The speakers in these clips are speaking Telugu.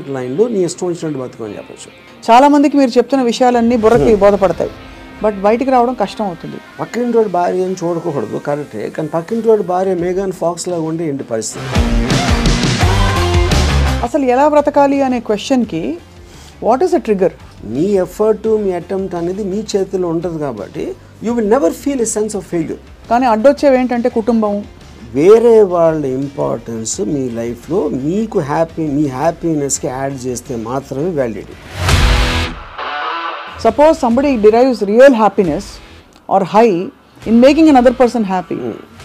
లైన్లో నీ ఇష్టం వచ్చినట్టు బతుకని చెప్పచ్చు. చాలా మందికి మీరు చెప్తున్న విషయాలన్నీ బుర్రకి బోధపడతాయి, బట్ బయటికి రావడం కష్టం అవుతుంది. పక్కింటి భార్య అని చూడకూడదు కరెక్టే, కానీ పక్కింటి భార్య మేఘాన్ ఫాక్స్ లాగా ఉంటే ఏంటి పరిస్థితి? అసలు ఎలా బ్రతకాలి అనే క్వశ్చన్కి what is the trigger? Me effort, me attempt అనేది మీ చేతిలో ఉంటుంది కాబట్టి you will never feel a sense of failure. కానీ అడ్డొచ్చేవి ఏంటంటే కుటుంబం, వేరే వాళ్ళ ఇంపార్టెన్స్ మీ లైఫ్లో మీకు మీ హ్యాపీనెస్కి యాడ్ చేస్తే మాత్రమే validity. Suppose somebody derives real happiness or high in making another person happy,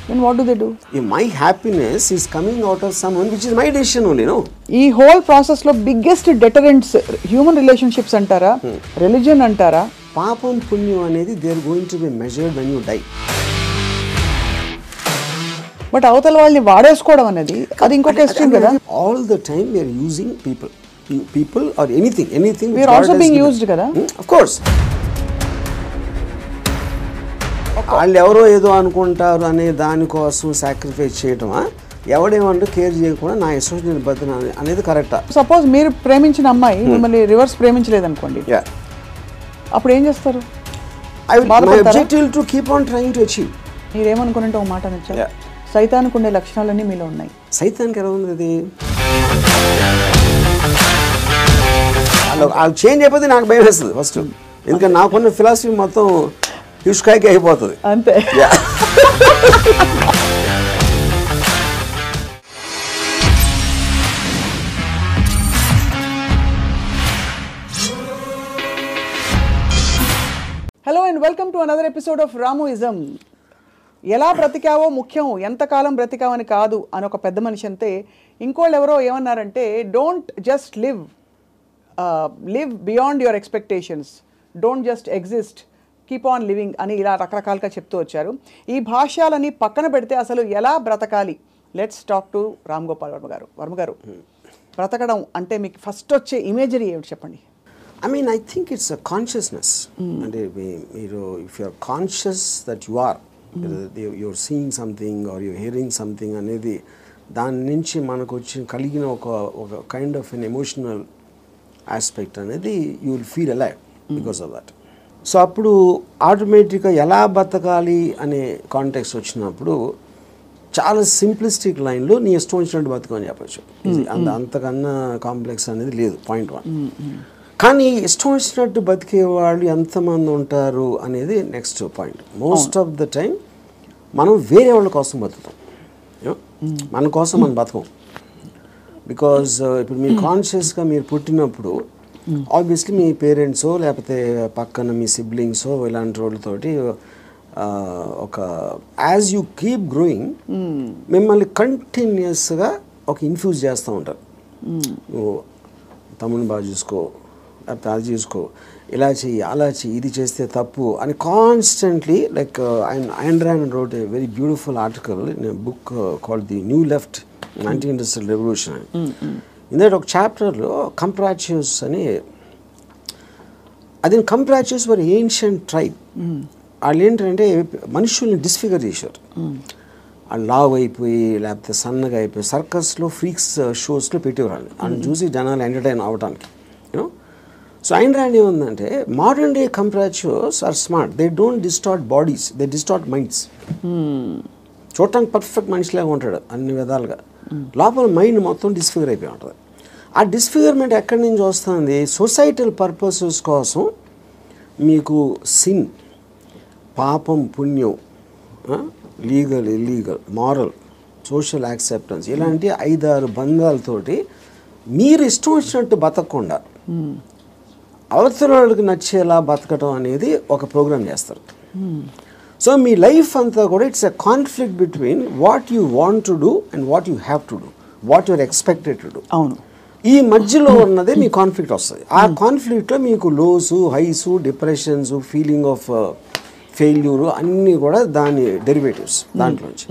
then what do they do? My happiness is coming out of someone which is my decision only, no? ఈ హోల్ ప్రాసెస్లో బిగ్గెస్ట్ డెటరెంట్స్ హ్యూమన్ రిలేషన్షిప్స్ అంటారా, రిలీజన్ అంటారా? పాపం పుణ్యం అనేది they are going to be measured when you die. But అవతల వాళ్ళని వాడేసుకోవడం అనేది అది ఇంకొక ఎక్స్ట్రీమ్ కదా. All the time we are using people or anything we are also being used kada. Of course. వాళ్ళు ఎవరో ఏదో అనుకుంటారు అనే దానికోసం సాక్రిఫైస్ చేయటమా, ఎవడేమంటూ కేర్ చేయకుండా నా ఇష్టం బతున అనేది కరెక్టా? సపోజ్ మీరు ప్రేమించిన అమ్మాయి మిమ్మల్ని రివర్స్ ప్రేమించలేదు అనుకోండి, అప్పుడు ఏం చేస్తారు? My objective to keep on trying to achieve. మీరేమనుకున్నట్టు ఒక మాట నచ్చారు, సైతానికి ఉండే లక్షణాలన్నీ మీలో ఉన్నాయి. సైతానికి ఎలా ఉంది అది? వాళ్ళు చేంజ్ అయిపోతే నాకు భయం వేస్తుంది ఫస్ట్, ఎందుకంటే నాకున్న ఫిలాసఫీ మొత్తం హిష్కాయికి అయిపోతుంది అంతే. Hello and welcome to another episode of Ramoism. ఎలా బ్రతికావో ముఖ్యం, ఎంతకాలం బ్రతికావని కాదు అని ఒక పెద్ద మనిషి అంతే. ఇంకోళ్ళు ఎవరో ఏమన్నారంటే, don't just live beyond your expectations, don't just exist, keep on living అని ఇలా రకరకాలుగా చెప్తూ వచ్చారు. ఈ భాష్యాలని పక్కన పెడితే అసలు ఎలా బ్రతకాలి? Let's talk to Ram Gopal Varma గారు. వర్మ గారు, బ్రతకడం అంటే మీకు ఫస్ట్ వచ్చే ఇమేజరీ ఏమిటి చెప్పండి? I think it's a consciousness. And if you're conscious that you are, you're seeing something or you're hearing something అనేది దాని నుంచి మనకు వచ్చి కలిగిన ఒక kind of an emotional aspect అనేది you will feel alive because of that. So అప్పుడు ఆటోమేటిక్గా ఎలా బతకాలి అనే కాంటెక్స్ట్ వచ్చినప్పుడు చాలా సింప్లిస్టిక్ లైన్లో నీ ఇష్టం వచ్చినట్టు బతకని చెప్పచ్చు. అంతకన్నా కాంప్లెక్స్ అనేది లేదు, పాయింట్ 1. కానీ ఇష్టం వచ్చినట్టు బతికే వాళ్ళు ఎంతమంది ఉంటారు అనేది next point. Most of the time మనం వేరే వాళ్ళ కోసం బతుకుతాం, మన కోసం మనం బతకం. బికాజ్ ఇప్పుడు మీరు కాన్షియస్గా మీరు పుట్టినప్పుడు ఆబ్వియస్లీ మీ పేరెంట్సో లేకపోతే పక్కన మీ సిబ్లింగ్సో ఇలాంటి వాళ్ళతోటి ఒక యాజ్ యూ కీప్ గ్రోయింగ్ మిమ్మల్ని కంటిన్యూస్గా ఒక ఇన్ఫ్యూజ్ చేస్తూ ఉంటారు. నువ్వు తమ్ముని బాగా చూసుకో, లేకపోతే అది చూసుకో, ఇలా చెయ్యి, అలా చెయ్యి, ఇది చేస్తే తప్పు అని constantly. Like Ayn Rand wrote a very beautiful article in a book called The New Left, Anti-Industrial Revolution. In that ఒక చాప్టర్లో కంప్రాచ్యూస్ అని, అది కంప్రాచ్యూస్ వర్ ఏన్షియంట్ ట్రైబ్. వాళ్ళు ఏంటంటే మనుషుల్ని డిస్ఫిగర్ చేశారు. వాళ్ళు లావ్ అయిపోయి లేకపోతే సన్నగా అయిపోయి సర్కస్లో ఫ్రీక్స్ షోస్లో పెట్టేవాళ్ళు, వాళ్ళని చూసి జనాలు ఎంటర్టైన్ అవ్వడానికి. యూనో, సో Ayn Rand ఏముందంటే, modern day comprachicos are smart, they don't distort bodies, they distort minds. చూడటానికి పర్ఫెక్ట్ మనిషిలాగా ఉంటాడు అన్ని విధాలుగా, లోపల మైండ్ మొత్తం డిస్ఫిగర్ అయిపోయి ఉంటుంది. ఆ డిస్ఫిగర్మెంట్ ఎక్కడి నుంచి వస్తుంది? సొసైటల్ పర్పసెస్ కోసం మీకు సిన్, పాపం పుణ్యం, legal illegal, moral, social acceptance, ఇలాంటి 5-6 బంధాలతోటి మీరు ఇష్టం వచ్చినట్టు బతకకుండా అవతల వాళ్ళకి నచ్చేలా బతకటం అనేది ఒక ప్రోగ్రామ్ చేస్తారు. సో మీ లైఫ్ అంతా కూడా it's a conflict between what you want to do and what you have to do, what you're expected to do. అవును, ఈ మధ్యలో ఉన్నదే మీ కాన్ఫ్లిక్ట్ వస్తుంది. ఆ కాన్ఫ్లిక్ట్లో మీకు lows, highs, depressions, feeling of failure అన్నీ కూడా దాని డెరివేటివ్స్ దాంట్లోంచి.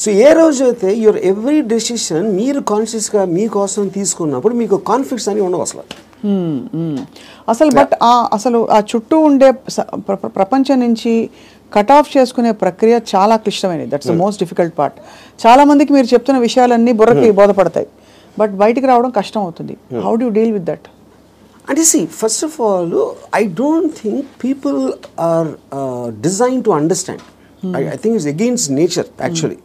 సో ఏ రోజైతే యువర్ ఎవ్రీ డెసిషన్ మీరు కాన్షియస్గా మీకోసం తీసుకున్నప్పుడు మీకు కాన్ఫ్లిక్ట్స్ అని ఉండవు అసలు. అసలు బట్ అసలు ఆ చుట్టూ ఉండే ప్రపంచం నుంచి కట్ ఆఫ్ చేసుకునే ప్రక్రియ చాలా క్లిష్టమైనది. That's the most difficult part. చాలా మందికి మీరు చెప్తున్న విషయాలన్నీ బుర్రకి బోధపడతాయి, బట్ బయటికి రావడం కష్టం అవుతుంది. How do you deal with that? అంటే first of all I don't think people are design to understand. I think it's against nature actually.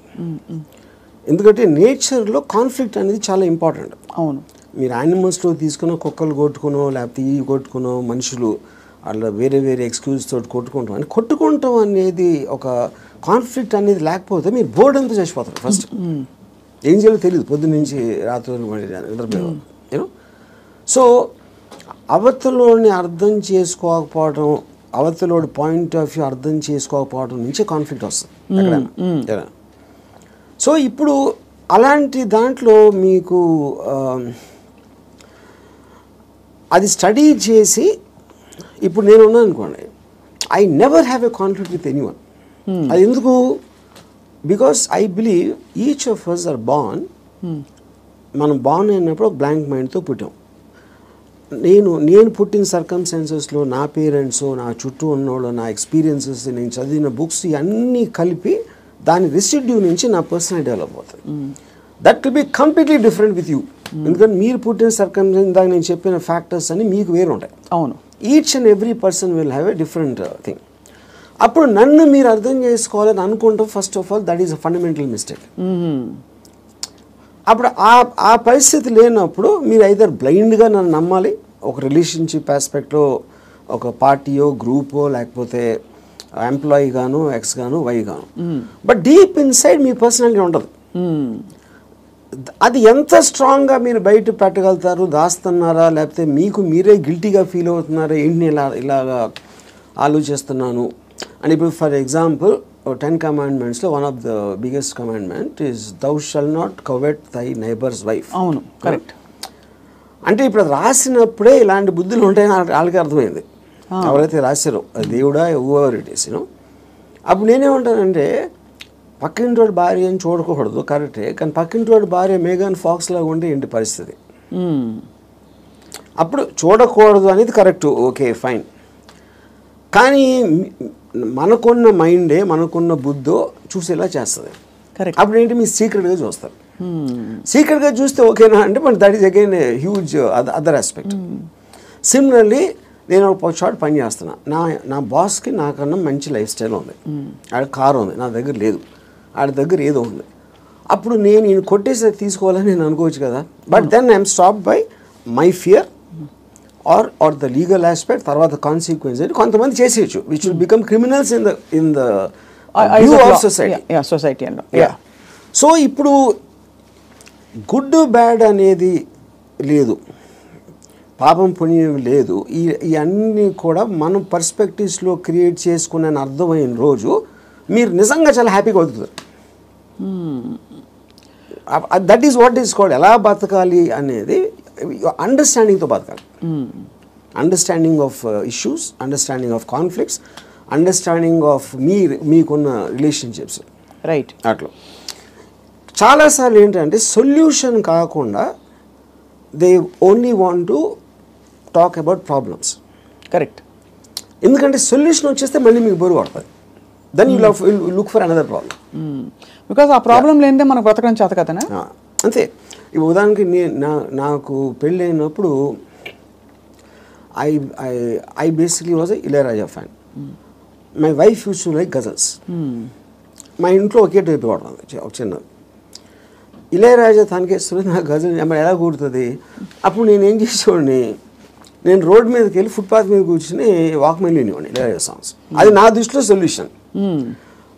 ఎందుకంటే నేచర్లో కాన్ఫ్లిక్ట్ అనేది చాలా ఇంపార్టెంట్. అవును. మీరు యానిమల్స్లో తీసుకున్న కుక్కలు కొట్టుకునో లేకపోతే ఈ కొట్టుకునో మనుషులు అట్లా వేరే వేరే ఎక్స్క్యూజ్ తోటి కొట్టుకుంటాం అని కొట్టుకుంటాం అనేది ఒక కాన్ఫ్లిక్ట్ అనేది లేకపోతే మీరు బోర్డు అంతా చచ్చిపోతారు. ఫస్ట్ ఏం చేయాలో తెలియదు పొద్దున్న నుంచి రాత్రి నిద్రపోయేవారు. యూనో సో అవతలోని అర్థం చేసుకోకపోవడం, అవతలోడి పాయింట్ ఆఫ్ వ్యూ అర్థం చేసుకోకపోవడం నుంచే కాన్ఫ్లిక్ట్ వస్తుంది ఎక్కడైనా. సో ఇప్పుడు అలాంటి దాంట్లో మీకు అది స్టడీ చేసి ఇప్పుడు నేను ఉన్నాను అనుకోండి, I never have a conflict with anyone. అది ఎందుకు? Because I believe each of us are born. మనం బార్న్ అయినప్పుడు ఒక బ్లాంక్ మైండ్తో పుట్టాం. నేను పుట్టిన సర్కమ్స్టాన్సెస్లో నా పేరెంట్స్, నా చుట్టూ ఉన్నోళ్ళు, నా ఎక్స్పీరియన్సెస్, నేను చదివిన బుక్స్ ఇవన్నీ కలిపి దాని రెసిడ్యూ నుంచి నా పర్సనల్ డెవలప్ అవుతుంది. That will be completely different with you. ఎందుకంటే మీరు పుట్టిన సర్కమ్స్టాన్స్ ఇందాక నేను చెప్పిన ఫ్యాక్టర్స్ అన్ని మీకు వేరు ఉంటాయి. అవును. Each and every person will have a different thing. అప్పుడు నన్ను మీరు అర్థం చేసుకోవాలని అనుకుంటాం. First of all that is a fundamental mistake. అప్పుడు ఆ పరిస్థితి లేనప్పుడు మీరు ఐదర్ బ్లైండ్గా నన్ను నమ్మాలి, ఒక రిలేషన్షిప్ ఆస్పెక్ట్లో ఒక పార్టీయో గ్రూపో లేకపోతే ఎంప్లాయీ గాను, ఎక్స్ గాను, వై గాను. But deep inside me personality ఉండదు. అది ఎంత స్ట్రాంగ్గా మీరు బయట పెట్టగలుగుతారు, దాస్తున్నారా లేకపోతే మీకు మీరే గిల్టీగా ఫీల్ అవుతున్నారా, ఏంటి ఇలాగా ఆలోచిస్తున్నాను అని. ఇప్పుడు ఫర్ ఎగ్జాంపుల్ 10 commandmentsలో one of the biggest commandment is thou shalt not covet thy neighbours wife. అవును, కరెక్ట్. అంటే ఇప్పుడు అది రాసినప్పుడే ఇలాంటి బుద్ధులు ఉంటాయని వాళ్ళకి అర్థమైంది, ఎవరైతే రాశారో దేవుడా ఎవర్ ఇట్ ఈస్ యూనో. అప్పుడు నేనేమంటానంటే పక్కింటోడి భార్య అని చూడకూడదు, కరెక్టే. కానీ పక్కింటోడి భార్య మేఘన్ ఫాక్స్ లాగా ఉంటే ఏంటి పరిస్థితి? అప్పుడు చూడకూడదు అనేది కరెక్ట్, ఓకే ఫైన్. కానీ మనకున్న మైండే, మనకున్న బుద్ధో చూసేలా చేస్తుంది. అప్పుడు ఏంటి, మీరు సీక్రెట్గా చూస్తారు. సీక్రెట్గా చూస్తే ఓకేనా అంటే but that is again huge other aspect. Similarly నేను ఒక చోట పని చేస్తున్నా, నా బాస్కి నాకన్నా మంచి లైఫ్ స్టైల్ ఉంది, ఆడ కారు ఉంది, నా దగ్గర లేదు, ఆడ దగ్గర ఏదో ఉంది. అప్పుడు నేను ఈయన కొట్టేసి తీసుకోవాలని నేను అనుకోవచ్చు కదా. But then I'm stop by my fear or the legal aspect, తర్వాత కాన్సిక్వెన్స్ అని కొంతమంది చేసేయచ్చు, which will become criminals in the view of society. So ఇప్పుడు గుడ్ బ్యాడ్ అనేది లేదు, పాపం పుణ్యం లేదు. ఇవన్నీ కూడా మనం పర్స్పెక్టివ్స్లో క్రియేట్ చేసుకునే అర్థమైన రోజు మీరు నిజంగా చాలా హ్యాపీగా అవుతుంది. That is what is called ఎలా బతకాలి అనేది అండర్స్టాండింగ్తో బతకాలి. Understanding of issues, understanding of conflicts, understanding of మీకున్న రిలేషన్షిప్స్. రైట్. అట్లా చాలాసార్లు ఏంటంటే సొల్యూషన్ కాకుండా they only want to talk about problems. Correct. ఎందుకంటే సొల్యూషన్ వచ్చేస్తే మళ్ళీ మీకు బరువు పడుతుంది. Then you look for another problem. Because ఆ ప్రాబ్లం లేనిదే మనకు బతకడం చేత కదనా. అంతే. ఇప్పుడు ఉదాహరణకి నాకు పెళ్ళి అయినప్పుడు I basically was a Ilaiyaraaja fan. My wife use to like ghazals. మా ఇంట్లో ఒకే టైప్ వాడుతుంది చిన్నది. ఇళయరాజా తనకేస్తుంది, నాకు గజల్ ఎలా కూడుతుంది. అప్పుడు నేను ఏం చేసేవాడిని, నేను రోడ్ మీదకి వెళ్ళి ఫుట్పాత్ మీద కూర్చుని వాక్మెన్ వినేవాడిని ఇళయరాజా సాంగ్స్. అది నా దృష్టిలో సొల్యూషన్.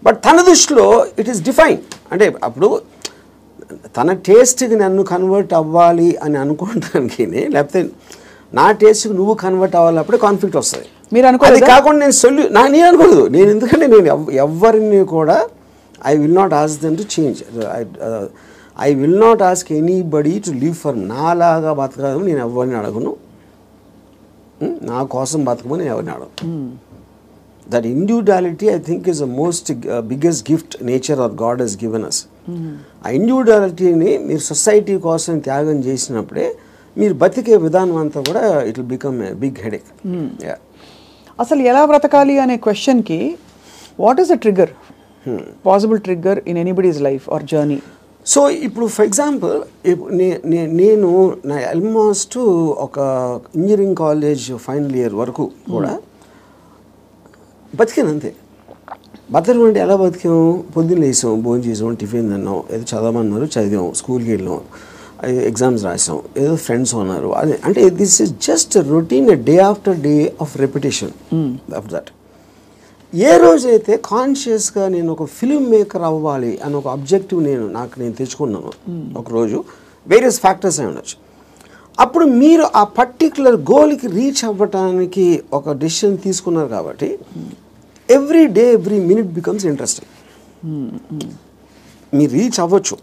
బట్ తన దృష్టిలో ఇట్ ఈస్ డిఫైన్. అంటే అప్పుడు తన టేస్ట్కి నన్ను కన్వర్ట్ అవ్వాలి అని అనుకోవడానికి, లేకపోతే నా టేస్ట్కి నువ్వు కన్వర్ట్ అవ్వాలి, అప్పుడే కాన్ఫ్లిక్ట్ వస్తుంది. మీరు అనుకోలేదు. అది కాకుండా నేను అనుకోలేదు. నేను ఎందుకంటే నేను ఎవరిని కూడా I will not ask them to change. I will not ask anybody to live for నాలాగా బతకడం. నేను ఎవరిని అడగను, నా కోసం బతకమని నేను ఎవరిని అడగను. That individuality I think is the most biggest gift nature or god has given us. ఆ ఇండివిజువాలిటీని మీరు సొసైటీ కోసం త్యాగం చేసినప్పుడే మీరు బతికే విధానం అంతా కూడా it will become a big headache. అసలు ఎలా బ్రతకాలి అనే క్వశ్చన్కి what is the trigger, possible trigger in anybody's life or journey? So ఇప్పుడు ఫర్ ఎగ్జాంపుల్ నేను నా ఆల్మోస్ట్ ఒక ఇంజనీరింగ్ కాలేజ్ ఫైనల్ ఇయర్ వరకు కూడా బతికాను అంతే. బతకడం అంటే ఎలా బతికాము? పొద్దున్న లేసాం, భోజనం చేసాం, టిఫిన్ తిన్నాం, ఏదో చదవమన్నారు చదివాం, స్కూల్కి వెళ్ళాం, ఎగ్జామ్స్ రాసాం, ఏదో ఫ్రెండ్స్ ఉన్నారు. అదే అంటే this is just routine, day after day of repetition of that. ఏ రోజైతే కాన్షియస్గా నేను ఒక ఫిల్మ్ మేకర్ అవ్వాలి అని ఒక ఆబ్జెక్టివ్ నేను తెచ్చుకున్నాను ఒకరోజు, వేరియస్ ఫ్యాక్టర్స్ అయి ఉండొచ్చు, అప్పుడు మీరు ఆ పర్టిక్యులర్ గోల్కి రీచ్ అవ్వటానికి ఒక డెసిషన్ తీసుకున్నారు కాబట్టి every day every minute becomes interesting. మీరు రీచ్ అవ్వచ్చు,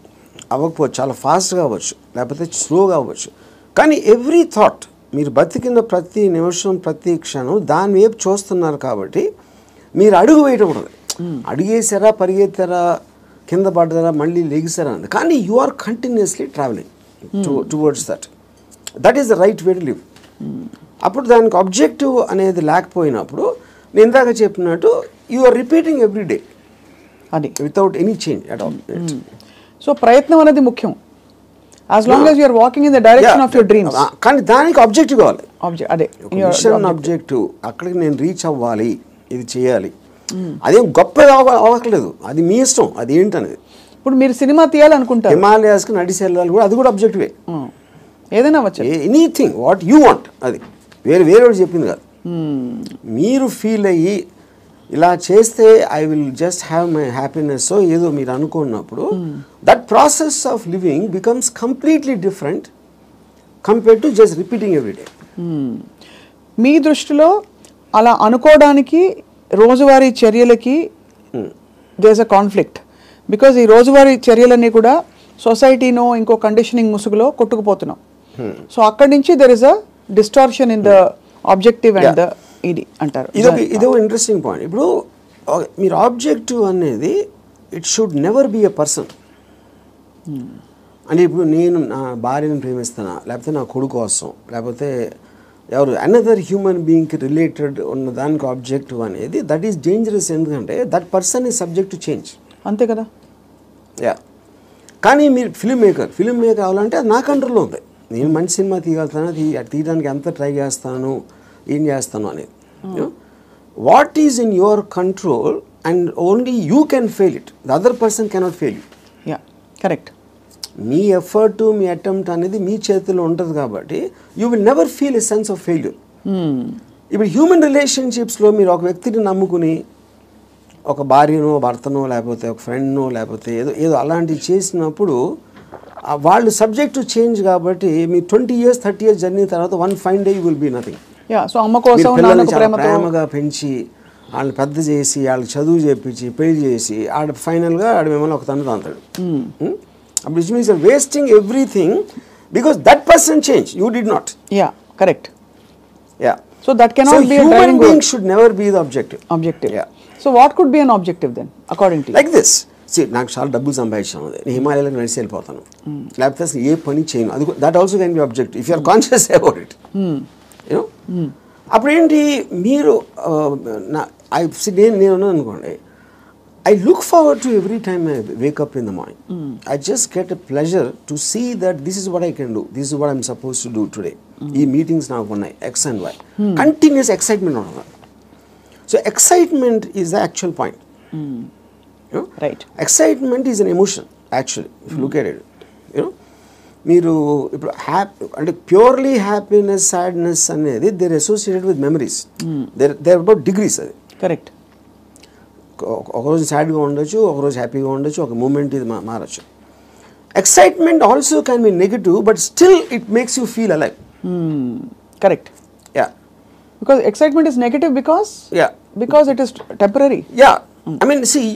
అవ్వకపోవచ్చు, చాలా ఫాస్ట్గా అవ్వచ్చు, లేకపోతే స్లోగా అవ్వచ్చు, కానీ ఎవ్రీ థాట్, మీరు బతికిన ప్రతి నిమిషం ప్రతి క్షణం దాని వైపు చూస్తున్నారు కాబట్టి మీరు అడుగు వేయటం ఉండదు. అడిగేసారా, పరిగెత్తారా, కింద పడ్డారా, మళ్ళీ లెగిసారా అని, కానీ you are continuously travelling towards that is the right way to live. అప్పుడు దానికి ఆబ్జెక్టివ్ అనేది లేకపోయినప్పుడు నేను ఇందాక చెప్పినట్టు you are repeating every day అది without any change at all. So ప్రయత్నం అనేది ముఖ్యం, as long as you are walking in the direction of your dreams. కానీ దానికి ఆబ్జెక్టివ్ కావాలి, అదే మిషన్ ఆబ్జెక్టివ్. అక్కడికి నేను రీచ్ అవ్వాలి, ఇది చేయాలి, అదేం గొప్పగా అవ్వట్లేదు, అది మీ ఇష్టం, అది ఏంటనేది. ఇప్పుడు మీరు సినిమా తీయాలనుకుంటారు, హిమాలయాస్కి నడిచి వెళ్ళాలి కూడా, అది కూడా ఆబ్జెక్టివే. ఏదైనా అవ్వచ్చు, ఎనీథింగ్ వాట్ యూ వాంట్, అది వేరే చెప్పింది కాదు. మీరు ఫీల్ అయ్యి ఇలా చేస్తే I will just have my happiness ఏదో మీరు అనుకున్నప్పుడు that process of living becomes completely different compared to just repeating every day. మీ దృష్టిలో అలా అనుకోవడానికి రోజువారీ చర్యలకి there is a conflict, because ఈ రోజువారీ చర్యలన్నీ కూడా సొసైటీనో ఇంకో కండిషనింగ్ ముసుగులో కొట్టుకుపోతున్నాం. సో అక్కడి నుంచి there is a distortion in the objective and the ఇది అంటారు. ఇదో ఇంట్రెస్టింగ్ పాయింట్. ఇప్పుడు మీరు ఆబ్జెక్టివ్ అనేది it should never be a person. అంటే ఇప్పుడు నేను నా భార్యను ప్రేమిస్తానా, లేకపోతే నా కొడుకు కోసం, లేకపోతే ఎవరు అనదర్ హ్యూమన్ బీయింగ్కి రిలేటెడ్ ఉన్న దానికి ఆబ్జెక్టివ్ అనేది దట్ ఈస్ డేంజరస్. ఎందుకంటే that person is subject to change. అంతే కదా. యా, కానీ మీరు ఫిల్మ్ మేకర్ అవ్వాలంటే అది నా కంట్రోల్లో ఉంది. నేను మంచి సినిమా తీయగలుగుతాను, తీయడానికి ఎంత ట్రై చేస్తాను, ఏం చేస్తాను అనేది. What is in your control and only you can fail it, the other person cannot fail you. Yeah, correct. Me effort, me attempt అనేది మీ చేతిలో ఉంటుంది కాబట్టి you will never feel a sense of failure. ఇప్పుడు హ్యూమన్ రిలేషన్షిప్స్లో మీరు ఒక వ్యక్తిని నమ్ముకుని ఒక భార్యనో, భర్తనో, లేకపోతే ఒక ఫ్రెండ్నో, లేకపోతే ఏదో అలాంటివి చేసినప్పుడు వాళ్ళు సబ్జెక్ట్ టు చేంజ్ కాబట్టి మీ 20 years 30 years జర్నీ తర్వాత one fine day you will be nothing. పిల్లల్ని చాలా ప్రేమగా పెంచి వాళ్ళని పెద్ద చేసి వాళ్ళకి చదువు చేపించి పెళ్లి చేసి ఫైనల్గా మిమ్మల్ని ఒక తండ్రి అంటాడు. అప్పుడు it means wasting everything because that person change, you did not. Yeah, correct. Yeah, so that cannot be a driving being should never be the objective. Yeah. So what could be an objective then according to you? Like this. See, నాకు చాలా డబ్బులు సంపాదించాను, నేను హిమాలయాలకు నడిచి వెళ్ళిపోతాను, లేకపోతే అసలు ఏ పని చేయను, అది that also can be objective if you are conscious about it. You know, అప్పుడు ఏంటి మీరు నేను అనుకోండి, I look forward to every time I wake up in the morning. I just get a pleasure to see that this is what I can do. This is what I'm supposed to do today. ఈ మీటింగ్స్ నాకు ఉన్నాయి X and Y. Continuous excitement on. So excitement is the actual point. You know? Right. Excitement is an emotion actually. If you look at it, you know, మీరు ఇప్పుడు అంటే ప్యూర్లీ హ్యాపీనెస్, సాడ్నెస్ అనేది they're associated with memories. They're about degrees. అది కరెక్ట్. ఒకరోజు సాడ్గా ఉండొచ్చు, ఒకరోజు హ్యాపీగా ఉండొచ్చు, ఒక మూమెంట్ ఇది మారచ్చు. Excitement also can be negative but still it makes you feel alive. Correct. Yeah, because excitement is negative because it is temporary. Yeah, I mean, see,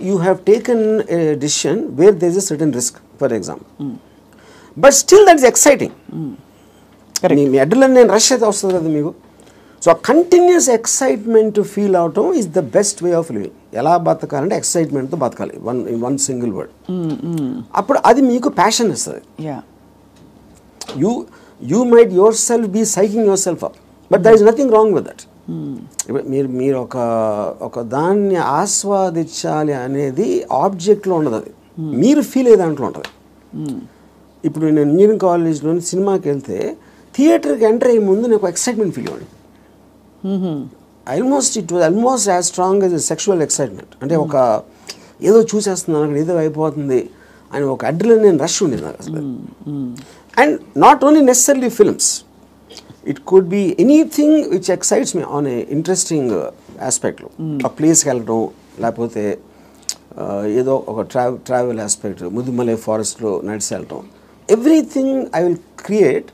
you have taken a decision where there is a certain risk, for example, but still that is exciting. Correct. Me adrenaline rush అయితే వస్తుంది కదా మీకు. సో కంటిన్యూస్ ఎక్సైట్మెంట్ ఫీల్ అవటం is the best way of living. ఎలా బతకాలంటే ఎక్సైట్మెంట్తో బతకాలి, వన్ సింగిల్ వర్డ్. అప్పుడు అది మీకు ప్యాషన్ ఇస్తుంది. You might yourself be psyching yourself up, but there is nothing wrong with that. మీరు ఒక దాన్ని ఆస్వాదించాలి అనేది ఆబ్జెక్ట్లో ఉండదు. అది మీరు ఫీల్ అయ్యే దాంట్లో ఉంటుంది. ఇప్పుడు నేను ఇంజనీరింగ్ కాలేజ్లో సినిమాకి వెళ్తే థియేటర్కి ఎంటర్ అయ్యే ముందు నాకు ఎక్సైట్మెంట్ ఫీల్ అవ్వండి. It was almost as strong as sexual excitement. అంటే ఒక ఏదో చూసేస్తున్నాను అక్కడ ఏదో అయిపోతుంది అని ఒక అడ్రినలిన్ రష్ ఉండేది నాకు అసలు. And not only necessary films, it could be anything which excites me on a interesting ఆస్పెక్ట్లో. ఆ ప్లేస్కి వెళ్ళడం, లేకపోతే ఏదో ఒక ట్రావెల్ ఆస్పెక్ట్, ముదుమలై ఫారెస్ట్లో నడిచి వెళ్ళటం, everything I will create.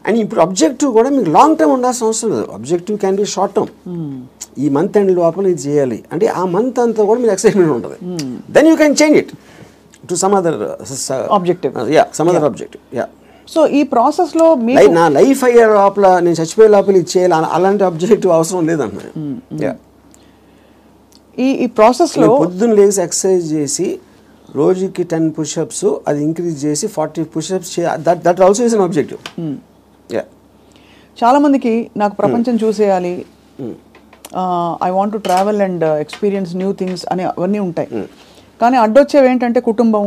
And ఇప్పుడు అబ్జెక్టివ్ కూడా మీకు లాంగ్ టర్మ్ ఉండాల్సిన అవసరం లేదు. Objective can be short term. ఈ మంత్ ఎండ్ లోపల ఇది చేయాలి అంటే ఆ మంత్ అంతా కూడా మీకు ఎక్సైట్మెంట్ ఉంటుంది. Then you can change it to some other objective. Some other objective. So ఈ ప్రాసెస్లో నా లైఫ్ అయ్యే లోపల, నేను చచ్చిపోయే లోపల ఇది చేయాలి అలాంటి అబ్జెక్టివ్ అవసరం లేదన్న. ఈ ప్రాసెస్లో పొద్దున్న లేచి ఎక్సర్సైజ్ చేసి రోజుకి 10 పుషప్స్ అది ఇంక్రీజ్ చేసి 40 pushups that also is an objective. చాలా మందికి నాకు ప్రపంచం చూసేయాలి, I want to travel and experience new things అని అవన్నీ ఉంటాయి. కానీ అడ్డొచ్చేవి ఏంటంటే కుటుంబం,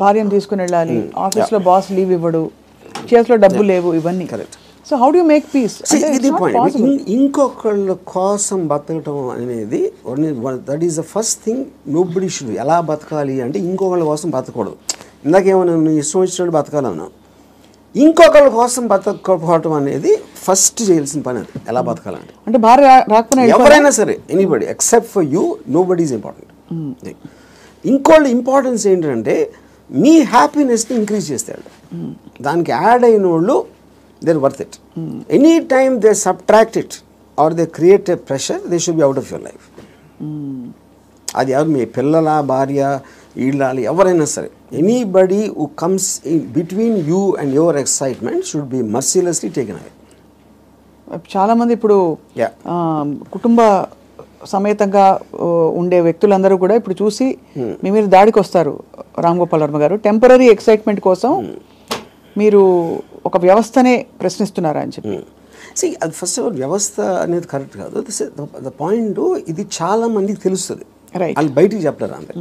భార్యను తీసుకుని వెళ్ళాలి, ఆఫీస్లో బాస్ లీవ్ ఇవ్వడు, చేతిలో డబ్బు లేవు, ఇవన్నీ. So how do you make peace? ఇది పాయింట్. ఇంకొకళ్ళ కోసం బతకటం అనేది that is the first thing nobody should. ఎలా బతకాలి అంటే ఇంకొకళ్ళ కోసం బతకూడదు. ఇందాకేమన్నా నువ్వు ఇష్టం వచ్చినట్టు బతకాలన్నా, ఇంకొకళ్ళ కోసం బతకపోవటం అనేది ఫస్ట్ చేయాల్సిన పని. అది ఎలా బతకాలంటే, అంటే భార్య రాకపోయినా ఎవరైనా సరే, anybody except for you, nobody is important. ఇంకోళ్ళ ఇంపార్టెన్స్ ఏంటంటే మీ హ్యాపీనెస్ని ఇంక్రీజ్ చేస్తాడు. దానికి యాడ్ అయిన వాళ్ళు they're worth it. Anytime they subtract it or they create a pressure, they should be out of your life. అది ఎవరు, మీ పిల్లల, భార్య, ఇళ్ళాలి, ఎవరైనా సరే, anybody who comes in between you and your excitement should be mercilessly taken away. చాలామంది ఇప్పుడు కుటుంబ సమేతంగా ఉండే వ్యక్తులందరూ కూడా ఇప్పుడు చూసి మీ మీద దాడికి వస్తారు. రామ్ గోపాల్ వర్మ గారు, టెంపరీ ఎక్సైట్మెంట్ కోసం మీరు ఒక వ్యవస్థనే ప్రశ్నిస్తున్నారా అని చెప్పి. అది ఫస్ట్ ఆఫ్ ఆల్ వ్యవస్థ అనేది కరెక్ట్ కాదు. ద పాయింట్, ఇది చాలా మందికి తెలుస్తుంది, వాళ్ళు బయటికి చెప్తారు అంతే.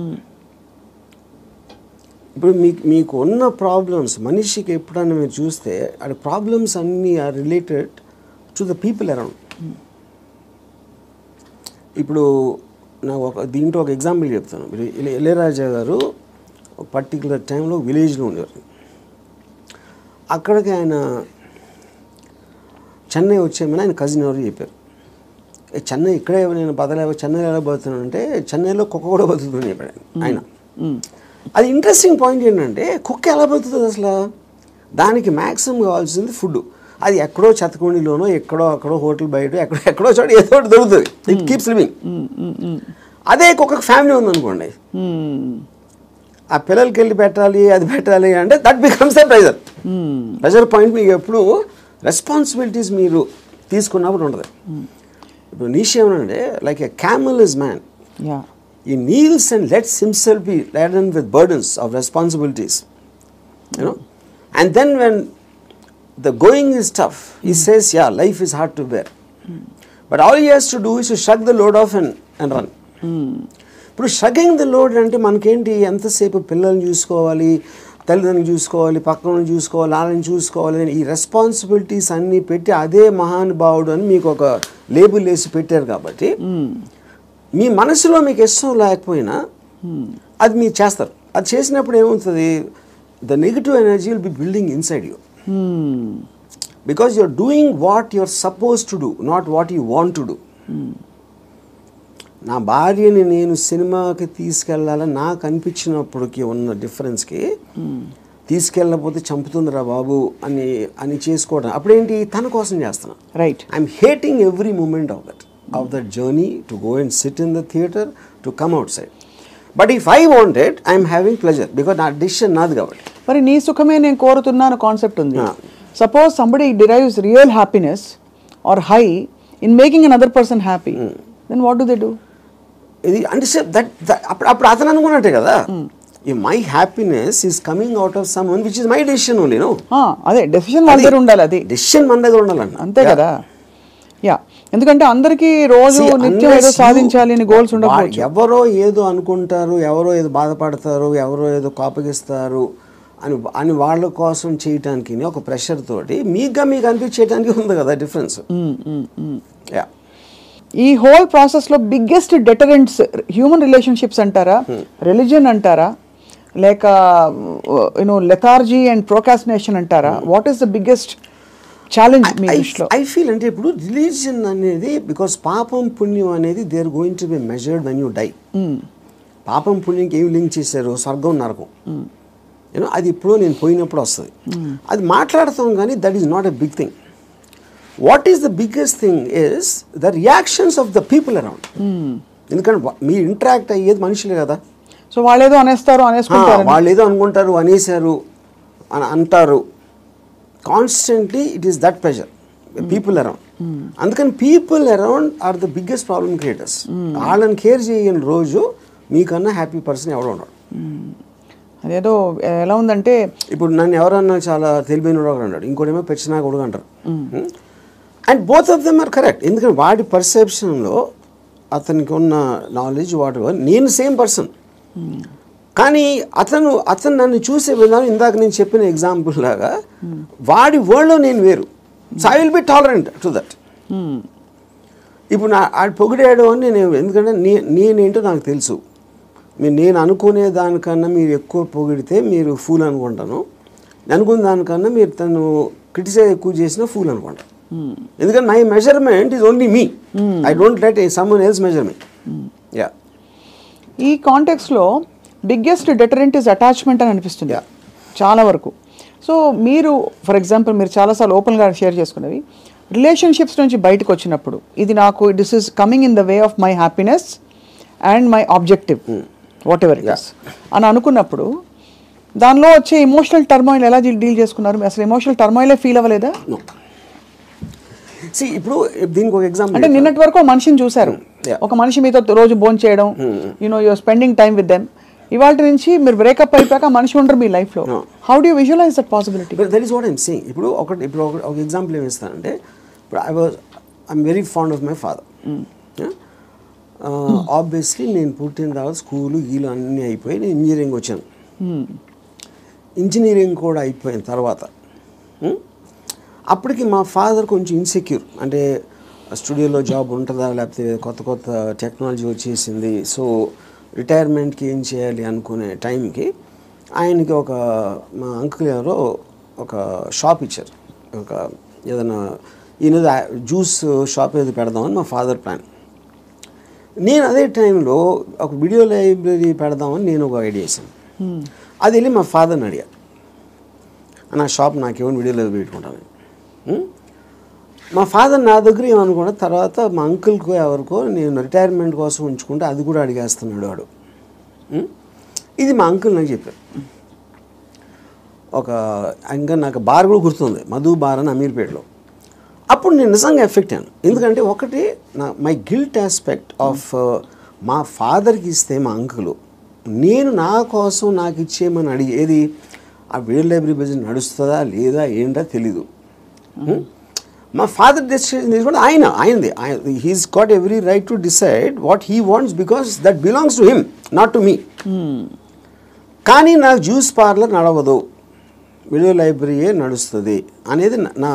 ఇప్పుడు మీకు ఉన్న ప్రాబ్లమ్స్, మనిషికి ఎప్పుడన్నా మీరు చూస్తే అది ప్రాబ్లమ్స్ అన్నీ are related to the people around. ఇప్పుడు నాకు దీంట్లో ఒక ఎగ్జాంపుల్ చెప్తాను. ఇళయరాజా గారు ఒక పర్టికులర్ టైంలో విలేజ్లో ఉండేవారు. అక్కడికి ఆయన చెన్నై వచ్చేమని ఆయన కజిన్ ఎవరు చెప్పారు. చెన్నై ఇక్కడే నేను బతలేవో, చెన్నైలో ఎలా బతుకుతున్నాను అంటే చెన్నైలో కుక్క కూడా బతుకుతుందని చెప్పాడు ఆయన. అది ఇంట్రెస్టింగ్ పాయింట్ ఏంటంటే, కుక్క ఎలా బతుకుతుంది అసలు? దానికి మ్యాక్సిమం కావాల్సింది ఫుడ్. అది ఎక్కడో చెత్తకుండీలోనో, ఎక్కడో అక్కడో హోటల్ బయట ఎక్కడో చోట ఏదో ఒకటి దొరుకుతుంది. It keeps living. అదే కుక్కకు ఫ్యామిలీ ఉందనుకోండి, ఆ పిల్లలకి వెళ్ళి పెట్టాలి, అది పెట్టాలి అంటే that becomes the pressure. Pressure point మీకు ఎప్పుడు రెస్పాన్సిబిలిటీస్ మీరు తీసుకున్నప్పుడు ఉంటుంది. ఇప్పుడు నీషే ఏమనంటే, like a camel is man, he kneels and lets himself be laden with burdens of responsibilities, you know, and then when the going is tough, he says, yeah, life is hard to bear, but all he has to do is to shrug the load off and run. ఇప్పుడు షగ్గింగ్ ద లోడ్ అంటే మనకేంటి, ఎంతసేపు పిల్లల్ని చూసుకోవాలి, తల్లిదండ్రులు చూసుకోవాలి, పక్కన చూసుకోవాలి, వాళ్ళని చూసుకోవాలి అని ఈ రెస్పాన్సిబిలిటీస్ అన్నీ పెట్టి అదే మహానుభావుడు అని మీకు ఒక లేబుల్ వేసి పెట్టారు. కాబట్టి మీ మనసులో మీకు ఇష్టం లేకపోయినా అది మీరు చేస్తారు. అది చేసినప్పుడు ఏమవుతుంది, the negative energy will be building inside you, because you're doing what you're suppose to do, not what you want to do. నా భార్యని నేను సినిమాకి తీసుకెళ్ళాలని నాకు అనిపించినప్పటికీ ఉన్న డిఫరెన్స్కి, తీసుకెళ్ళకపోతే చంపుతుందిరా బాబు అని చేసుకోవడం అప్పుడేంటి, తన కోసం చేస్తున్నా. Right. I'm hating every moment of that journey to go and sit in the theater, to come outside. But if I want it, I am having pleasure because నా decision నాది కాబట్టి. మరి నీ సుఖమే నేను కోరుతున్నాను కాన్సెప్ట్ ఉంది. Suppose somebody derives real happiness or high in making another person happy, then what do they do? ఇది అంటే అప్పుడు అతను అనుకున్నట్టే కదా, my happiness is coming out of someone which is my decision only. No, అదే డెసిషన్ మన దగ్గర ఉండాలి, అది డెసిషన్ మన దగ్గర ఉండాలండి, అంతే కదా. యా, ఎందుకంటే అందరికీ రోజు నిత్యం ఏదో సాధించాలి అని గోల్స్ ఉండకపోవచ్చు. ఎవరో ఏదో అనుకుంటారు, ఎవరో ఏదో బాధపడతారు, ఎవరో ఏదో కోపగిస్తారు అని వాళ్ళ కోసం చేయటానికి ఒక ప్రెషర్ తోటి మీకు అనిపించేయడానికి ఉంది కదా డిఫరెన్స్. ఈ హోల్ ప్రాసెస్లో బిగ్గెస్ట్ డెటరెంట్స్ హ్యూమన్ రిలేషన్షిప్స్ అంటారా, రిలీజన్ అంటారా, లేక లెథార్జీ అండ్ ప్రోకాస్టినేషన్ అంటారా? What is the biggest challenge మీ దృష్టిలో? ఐ ఫీల్ అంటే ఇప్పుడు రిలీజియన్ అనేది బికాస్ పాపం పుణ్యం అనేది they are going to be measured when you die. పాపం పుణ్యంకి ఏమి లింక్ చేశారు? స్వర్గం నరకం. అది ఇప్పుడు నేను పోయినప్పుడు వస్తుంది. అది మాట్లాడతాం కానీ that is not a big thing. What is the biggest thing is the reactions of the people around. ఎందుకంటే మీరు ఇంటరాక్ట్ అయ్యేది మనుషులే కదా. సో వాళ్ళు ఏదో అనేస్తారు, అనేసుకుంటారు, వాళ్ళు ఏదో అనుకుంటారు, అనేసారు అని అంటారు. Constantly it is that pressure people around. అందుకని people around are the biggest problem creators. వాళ్ళని కేర్ చేయని రోజు మీకన్నా హ్యాపీ పర్సన్ ఎవడో ఉండడు. అదేదో ఎలా ఉందంటే ఇప్పుడు నన్ను ఎవరన్నా చాలా తెలివైన అన్నాడు, ఇంకోటేమో పెచ్చినా కొడుకు అంటారు. And both of them are correct. ఎందుకంటే వాడి పర్సెప్షన్లో అతనికి ఉన్న నాలెడ్జ్ వాట్ ఎవర్, నేను సేమ్ పర్సన్. కానీ అతను నన్ను చూసే విధానం ఇందాక నేను చెప్పిన ఎగ్జాంపుల్ లాగా వాడి వరల్డ్లో నేను వేరు. So I will B tolerant to that. ఇప్పుడు ఆడు పొగిడాడు అని నేను, ఎందుకంటే నేనేంటో నాకు తెలుసు. నేను అనుకునే దానికన్నా మీరు ఎక్కువ పొగిడితే మీరు ఫూల్ అనుకుంటాను, అనుకున్న దానికన్నా మీరు తను క్రిటిసైజ్ ఎక్కువ చేసినా ఫూల్ అనుకుంటాను. ఎందుకంటే my measurement is only me. I don't let someone else measure me. Yeah, ఈ కాంటెక్స్లో బిగ్గెస్ట్ డెటరెంట్ ఇస్ అటాచ్మెంట్ అని అనిపిస్తుంది చాలా వరకు. సో మీరు ఫర్ ఎగ్జాంపుల్ మీరు చాలాసార్లు ఓపెన్గా షేర్ చేసుకునేవి రిలేషన్షిప్స్ నుంచి బయటకు వచ్చినప్పుడు, ఇది నాకు this is coming in the way of my happiness and my objective what ever it is అని అనుకున్నప్పుడు దానిలో వచ్చే ఎమోషనల్ టర్మాయిల్ ఎలా డీల్ చేసుకున్నారు? అసలు ఎమోషనల్ టర్మాయిలే ఫీల్ అవ్వలేదా? ఇప్పుడు దీనికి ఒక ఎగ్జాంపుల్ అంటే నిన్నటి వరకు మనిషిని చూశారు, ఒక మనిషి మీతో రోజు భోజనం చేయడం, you're spending time with them. ఇవాళ నుంచి మీరు బ్రేకప్ అయిపోయాక మనిషి ఉండరు మీ లైఫ్లో. How do you visualize that possibility? That is what I'm saying. ఇప్పుడు ఒక ఎగ్జాంపుల్ ఏమి ఇస్తానంటే, ఇప్పుడు I'm very fond of my father. Obviously నేను పుట్టిన తర్వాత స్కూలు గీలు అన్నీ అయిపోయి నేను ఇంజనీరింగ్ వచ్చాను. ఇంజనీరింగ్ కూడా అయిపోయిన తర్వాత అప్పటికి మా ఫాదర్ కొంచెం ఇన్సెక్యూర్. అంటే స్టూడియోలో జాబ్ ఉంటుందా, లేకపోతే కొత్త టెక్నాలజీ వచ్చేసింది, సో రిటైర్మెంట్కి ఏం చేయాలి అనుకునే టైంకి ఆయనకి మా అంకుల్ ఎవరో ఒక షాప్ ఇచ్చారు. ఏదైనా ఈయన జ్యూస్ షాప్ ఏదో పెడదామని మా ఫాదర్ ప్లాన్. నేను అదే టైంలో ఒక వీడియో లైబ్రరీ పెడదామని నేను ఒక ఐడియా వేసాను. అది వెళ్ళి మా ఫాదర్ని అడిగా, నా షాప్ నాకేమో వీడియో లైబ్రరీ పెట్టుకుంటాను. మా ఫాదర్ నా దగ్గర ఏమనుకున్నా, తర్వాత మా అంకుల్కో ఎవరికో నేను రిటైర్మెంట్ కోసం ఉంచుకుంటే అది కూడా అడిగేస్తున్నాడు వాడు. ఇది మా అంకుల్ నాకు చెప్పారు. ఇంకా నాకు బార్ కూడా గుర్తుంది, మధు బార్ అని అమీర్పేటలో. అప్పుడు నేను నిజంగా ఎఫెక్ట్ అయ్యాను. ఎందుకంటే ఒకటి మై గిల్ట్ ఆస్పెక్ట్ ఆఫ్ మా ఫాదర్కి ఇస్తే మా అంకులు నేను నా కోసం నాకు ఇచ్చేయమని అడిగేది, ఆ వీడియో లైబ్రరీ బిజినెస్ నడుస్తుందా లేదా ఏంటో తెలీదు. మా ఫాదర్ డెసిషన్ తీసుకుంటే ఆయనది. He's got every right to decide what he wants because that belongs to him, not to me. కానీ నాకు జ్యూస్ పార్లర్ నడవదు, వీడియో లైబ్రరీయే నడుస్తుంది అనేది నా.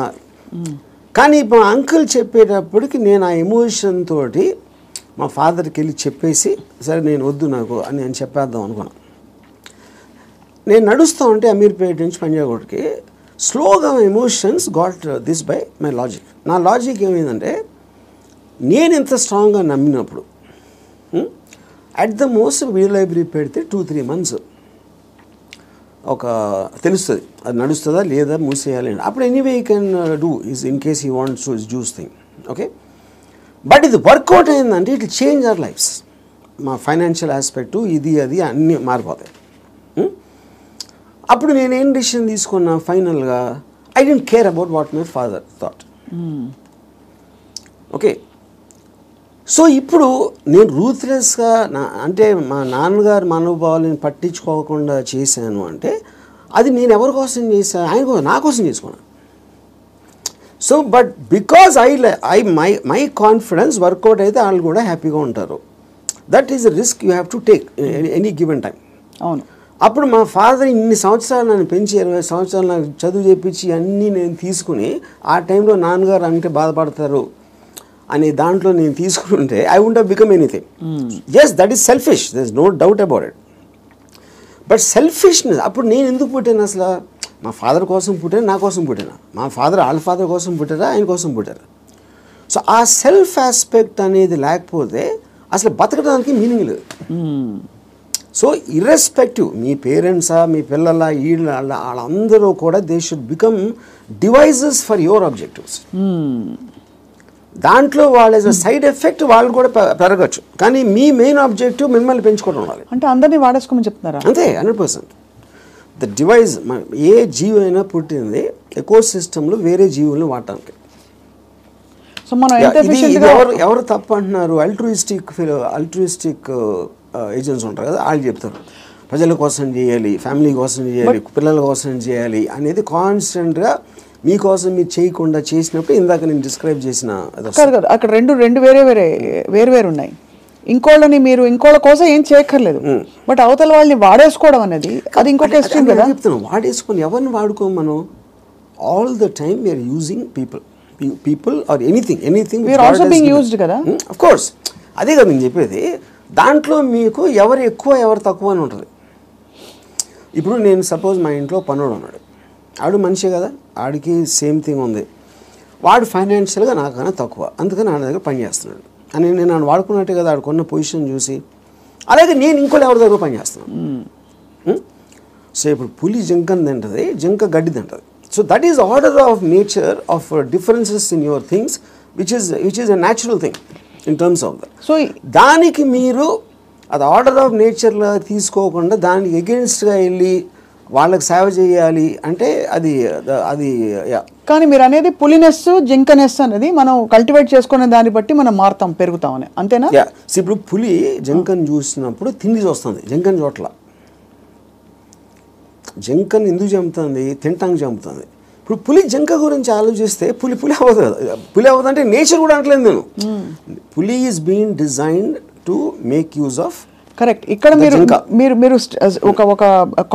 కానీ మా అంకుల్ చెప్పేటప్పటికి నేను ఆ ఎమోషన్ తోటి మా ఫాదర్కి వెళ్ళి చెప్పేసి, సరే నేను వద్దు నాకు అని నేను చెప్పేద్దాం అనుకున్నాను. నేను నడుస్తూ ఉంటే అమీర్పేట నుంచి పంజాగుట్కి స్లోగా emotions got this by my logic. నా లాజిక్ ఏమైందంటే, నేను ఎంత స్ట్రాంగ్గా నమ్మినప్పుడు at the most video library పెడితే 2-3 months తెలుస్తుంది అది నడుస్తుందా లేదా మూసేయాలి. అప్పుడు anyway you can do is in case he wants to juice thing. Okay, but ఇది వర్కౌట్ అయిందంటే it will change our lives. మా ఫైనాన్షియల్ ఆస్పెక్టు ఇది అది అన్నీ మారిపోతాయి. అప్పుడు నేనేం డిసిషన్ తీసుకున్నా ఫైనల్గా, I don't care about what my father thought. Okay, so ఇప్పుడు నేను రూత్లెస్గా అంటే మా నాన్నగారు మనోభావాలను పట్టించుకోకుండా చేశాను అంటే అది నేను ఎవరి కోసం చేశాను? ఆయన కోసం, నా కోసం చేసుకున్నాను. So but because my confidence work out అయితే వాళ్ళు కూడా హ్యాపీగా ఉంటారు. That is the risk you have to take any given time. అవును. అప్పుడు మా ఫాదర్ ఇన్ని సంవత్సరాలు నన్ను పెంచి 20 సంవత్సరాలు నాకు చదువు చెప్పించి అన్నీ నేను తీసుకుని ఆ టైంలో నాన్నగారు అంటే బాధపడతారు అనే దాంట్లో నేను తీసుకుంటే I won't have become anything. Yes, that is selfish, there is no doubt about it. But selfishness, అప్పుడు నేను ఎందుకు పుట్టాను అసలు? మా ఫాదర్ కోసం పుట్టాను, నా కోసం పుట్టాను. మా ఫాదర్ వాళ్ళ ఫాదర్ కోసం పుట్టారా, ఆయన కోసం పుట్టారు. సో ఆ సెల్ఫ్ ఆస్పెక్ట్ అనేది లేకపోతే అసలు బతకడానికి మీనింగ్ లేదు. సో ఇర్రెస్పెక్టివ్ మీ పేరెంట్సా, మీ పిల్లల, వాళ్ళందరూ కూడా they should become devices for your objectives. దాంట్లో వాళ్ళ సైడ్ ఎఫెక్ట్ వాళ్ళు కూడా పెరగచ్చు, కానీ మీ మెయిన్ ఆబ్జెక్టివ్ మిమ్మల్ని పెంచుకోవడం ఉండాలి. అంటే అందరినీ వాడేసుకోమని చెప్తున్నారా? అంతే, 100%. ద డివైజ్, ఏ జీవి అయినా పుట్టింది ఎకో సిస్టంలో వేరే జీవుల్ని వాడటానికి. సో మనం ఎవరు తప్పు అంటున్నారు? అల్ట్రూయిస్టిక్ ఏజెంట్స్ ఉంటారు కదా, వాళ్ళు చెప్తారు ప్రజల కోసం చేయాలి, ఫ్యామిలీ కోసం చేయాలి, పిల్లల కోసం చేయాలి అనేది కాన్స్టెంట్గా మీకోసం మీరు చేయకుండా చేసినప్పుడు ఇందాక నేను డిస్క్రైబ్ చేసిన అక్కడ రెండు వేరే ఉన్నాయి. ఇంకోళ్ళ కోసం ఏం చేయక్కర్లేదు, బట్ అవతల వాళ్ళని వాడేసుకోవడం అనేది అది ఇంకొక ఎక్స్ట్రీమ్ కదా. చెప్తున్నాను, వాడేసుకొని ఎవరిని వాడుకోం మనం. All the time we're using people or anything we're also being used కదా. ఆఫ్ కోర్స్, అదే కదా నేను చెప్పేది. దాంట్లో మీకు ఎవరు ఎక్కువ ఎవరు తక్కువ అని ఉంటుంది. ఇప్పుడు నేను సపోజ్ మా ఇంట్లో పనుడు ఉన్నాడు, ఆడు మనిషే కదా, ఆడికి సేమ్ థింగ్ ఉంది, వాడు ఫైనాన్షియల్గా నాకన్నా తక్కువ, అందుకని ఆడ దగ్గర పని చేస్తున్నాడు అని నేను నన్ను వాడుకున్నట్టే కదా ఆడుకున్న పొజిషన్ చూసి. అలాగే నేను ఇంకోటి ఎవరి దగ్గర పని చేస్తున్నాను. సో ఇప్పుడు పులి జింకని తింటుంది, జింక గడ్డి తింటుంది. So that is order of nature of differences in your things which is a natural thing in terms of that. So దానికి మీరు అది ఆర్డర్ ఆఫ్ నేచర్లో తీసుకోకుండా దానికి ఎగెన్స్ట్గా వెళ్ళి వాళ్ళకి సేవ చేయాలి అంటే అది కానీ మీరు అనేది పులినెస్ జింకనెస్ అనేది మనం కల్టివేట్ చేసుకునే దాన్ని బట్టి మనం మారుతాం, పెరుగుతాం అని, అంతేనా? ఇప్పుడు పులి జింకను చూసినప్పుడు తిండి చూస్తుంది, జింకను చోట్ల. జింకను ఎందుకు చంపుతుంది? తింటానికి చంపుతుంది. ఇప్పుడు పులి జింక గురించి ఆలోచిస్తే పులి అవ్వదు కదా. పులి అవ్వదు అంటే నేచర్ కూడా అంటలేదు నేను. పులి is being designed to make use of. Correct. ఇక్కడ మీరు ఒక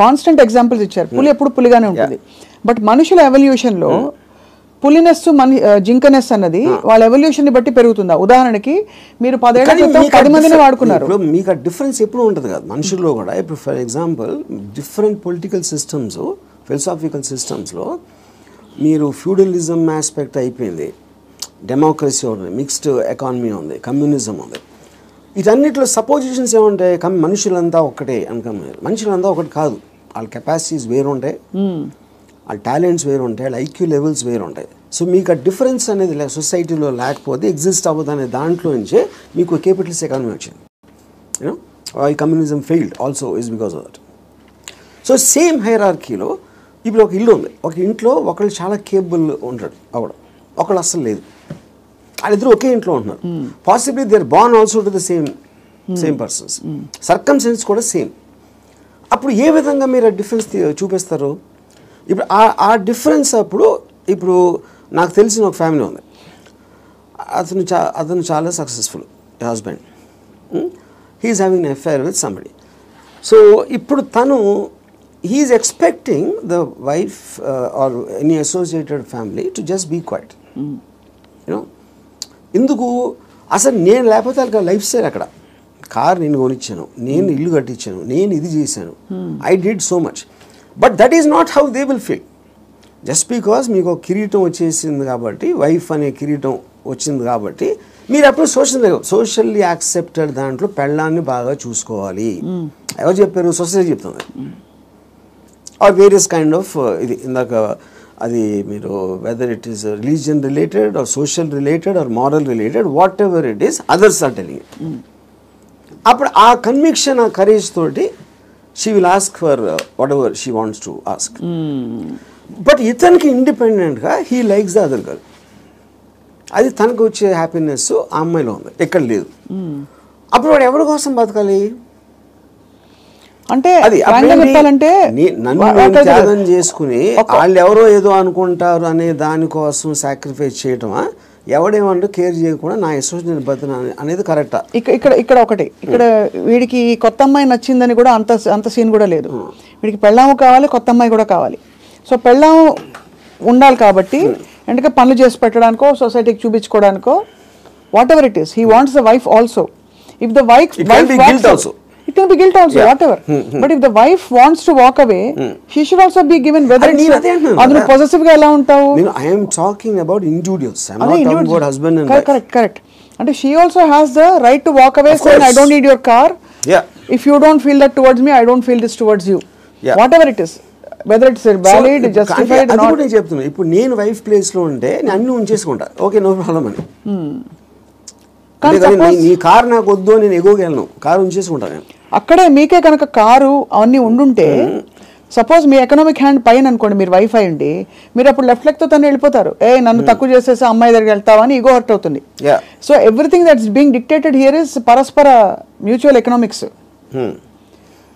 కాన్స్టెంట్ ఎగ్జాంపుల్స్ ఇచ్చారు. పులి ఎప్పుడు పులిగానే ఉంటుంది, బట్ మనుషుల ఎవల్యూషన్ లో పులినెస్ జింకనెస్ అన్నది వాళ్ళ ఎవల్యూషన్ ని బట్టి పెరుగుతుందా? ఉదాహరణకి మీరు 10 ఏళ్ల క్రితం 10 మందిని వాడుకున్నారు, మీకు ఆ డిఫరెన్స్ ఎప్పుడు ఉంటుంది కదా మనుషుల్లో కూడా. ఇప్పుడు for example different political systems, philosophical సిస్టమ్స్లో మీరు ఫ్యూడలిజం ఆస్పెక్ట్ అయిపోయింది, డెమోక్రసీ ఉంది, మిక్స్డ్ ఎకానమీ ఉంది, కమ్యూనిజం ఉంది. వీటన్నిటిలో సపోజిషన్స్ ఏముంటాయి? మనుషులంతా ఒక్కటే అనుకున్నారు. మనుషులంతా ఒకటి కాదు, వాళ్ళ కెపాసిటీస్ వేరు ఉంటాయి, వాళ్ళ టాలెంట్స్ వేరు ఉంటాయి, వాళ్ళ ఐక్యూ లెవెల్స్ వేరు ఉంటాయి. సో మీకు ఆ డిఫరెన్స్ అనేది సొసైటీలో లేకపోతే ఎగ్జిస్ట్ అవ్వదు అనే దాంట్లో నుంచే మీకు క్యాపిటలిస్ట్ ఎకానమీ వచ్చింది. యూనో ఈ communism failed also is because of that. So same హైరార్కీలో ఇప్పుడు ఒక ఇల్లు ఉంది, ఒక ఇంట్లో ఒకళ్ళు చాలా కేపబుల్ ఉంటాడు అవడం, ఒకళ్ళు అస్సలు లేదు. వాళ్ళిద్దరు ఒకే ఇంట్లో ఉంటున్నారు. Possibly they are born also to the same persons, circumstance కూడా సేమ్. అప్పుడు ఏ విధంగా మీరు ఆ డిఫరెన్స్ చూపిస్తారు? ఇప్పుడు ఆ డిఫరెన్స్ అప్పుడు ఇప్పుడు నాకు తెలిసిన ఒక ఫ్యామిలీ ఉంది, అతను చాలా successful husband, he is having an affair with somebody. So ఇప్పుడు తను he is expecting the wife or any associated family to just be quiet. You know ఎందుకు? అసలు నేను లేకపోతే వాళ్ళకి లైఫ్ స్టైల్ అక్కడ, కార్ నేను కొనిచ్చాను, నేను ఇల్లు కట్టించాను, నేను ఇది చేశాను, I did so much. But that is not how they will feel. Just because మీకు ఒక కిరీటం వచ్చేసింది కాబట్టి, వైఫ్ అనే కిరీటం వచ్చింది కాబట్టి మీరు అప్పుడు సోషల్లీ యాక్సెప్టెడ్ దాంట్లో పెళ్ళాన్ని బాగా చూసుకోవాలి. ఎవరు చెప్పారు? సొసైటీ చెప్తుంది. ఆర్ వేరియస్ కైండ్ ఆఫ్ ఇది ఇందాక అది మీరు whether it is religion related or social related or moral related, whatever it is, others are telling it. అప్పుడు ఆ కన్విక్షన్, ఆ కరేజ్ తోటి she will ask for whatever she wants to ask. But ఇతనికి ఇండిపెండెంట్గా he likes the other girl. అది తనకు వచ్చే హ్యాపీనెస్ ఆ అమ్మాయిలో ఉంది, ఎక్కడ లేదు. అప్పుడు వాడు ఎవరి కోసం బతకాలి? అంటే అది చెప్పాలంటే నన్ను త్యాగం చేసుకుని వాళ్ళు ఎవరో ఏదో అనుకుంటారు అనే దానికోసం సాక్రిఫైస్ చేయటమా, ఎవడేమంటూ కేర్ చేయకుండా నా ఇష్టం నేను బతున్నా అనేది కరెక్టా? ఇక్కడ ఒకటి, ఇక్కడ వీడికి కొత్త అమ్మాయి నచ్చిందని కూడా అంత సీన్ కూడా లేదు. వీడికి పెళ్ళాము కావాలి, కొత్త అమ్మాయి కూడా కావాలి. సో పెళ్ళాము ఉండాలి కాబట్టి ఎందుకంటే పనులు చేసి పెట్టడానికో సొసైటీకి చూపించుకోవడానికో whatever it is, he wants the wife also. If the wife it can be guilt also, whatever. But if the wife wants to walk away, she should also be given, whether it's adunu possessive ga ela untavu. I am talking about individuals, I am not talking about husband and wife. Correct. And she also has the right to walk away saying I don't need your car. If you don't feel that towards me, I don't feel this towards you. Whatever it is, whether it's valid, justified or not. అది కూడా చెప్తున్నా. ఇప్పుడు నేను వైఫ్ ప్లేస్ లో ఉంటే నేను అన్ని ఉంచేసుకుంటా, ఓకే నో ప్రాబ్లం అని. నీ కారు నాకు వద్దు, నేను ఎగోగలను, కారు ఉంచేసుకుంటా నేను. అక్కడే మీకే కనుక కారు అవన్నీ ఉండుంటే, సపోజ్ మీ ఎకనామిక్ హ్యాండ్ పైన అనుకోండి, మీరు వైఫ్ అయ్యండి, మీరు అప్పుడు లెఫ్ట్ లెగ్ తో తను వెళ్ళిపోతారు. నన్ను తక్కువ చేసేసి అమ్మాయి దగ్గరికి వెళ్తావని ఈగో హర్ట్ అవుతుంది. So everything that's being dictated here is పరస్పర మ్యూచువల్ ఎకనామిక్స్.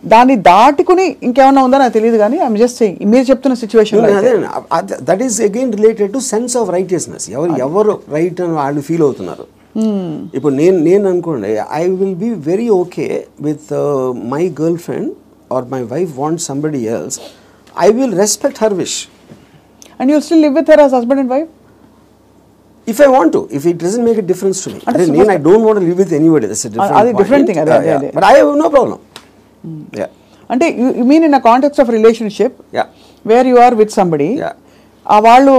దాన్ని దాటుకుని ఇంకేమన్నా ఉందో నాకు తెలియదు, కానీ ఐఎమ్ జస్ట్ సేయింగ్ మీరు చెప్తున్న situation that is again related to sense of righteousness. ఎవరు రైట్ అని వాళ్ళు ఫీల్ అవుతున్నారు. ఇప్పుడు నేను అనుకోండి, I will be very okay with my girlfriend or my wife want somebody else, I will respect her wish. And you still live with her as husband and wife? If I want to, if it doesn't make a difference to me. I don't want to live with anybody, that's a different thing. But I have no problem. అంటే you mean in a context of relationship, where you are with somebody, ఆ వాళ్ళు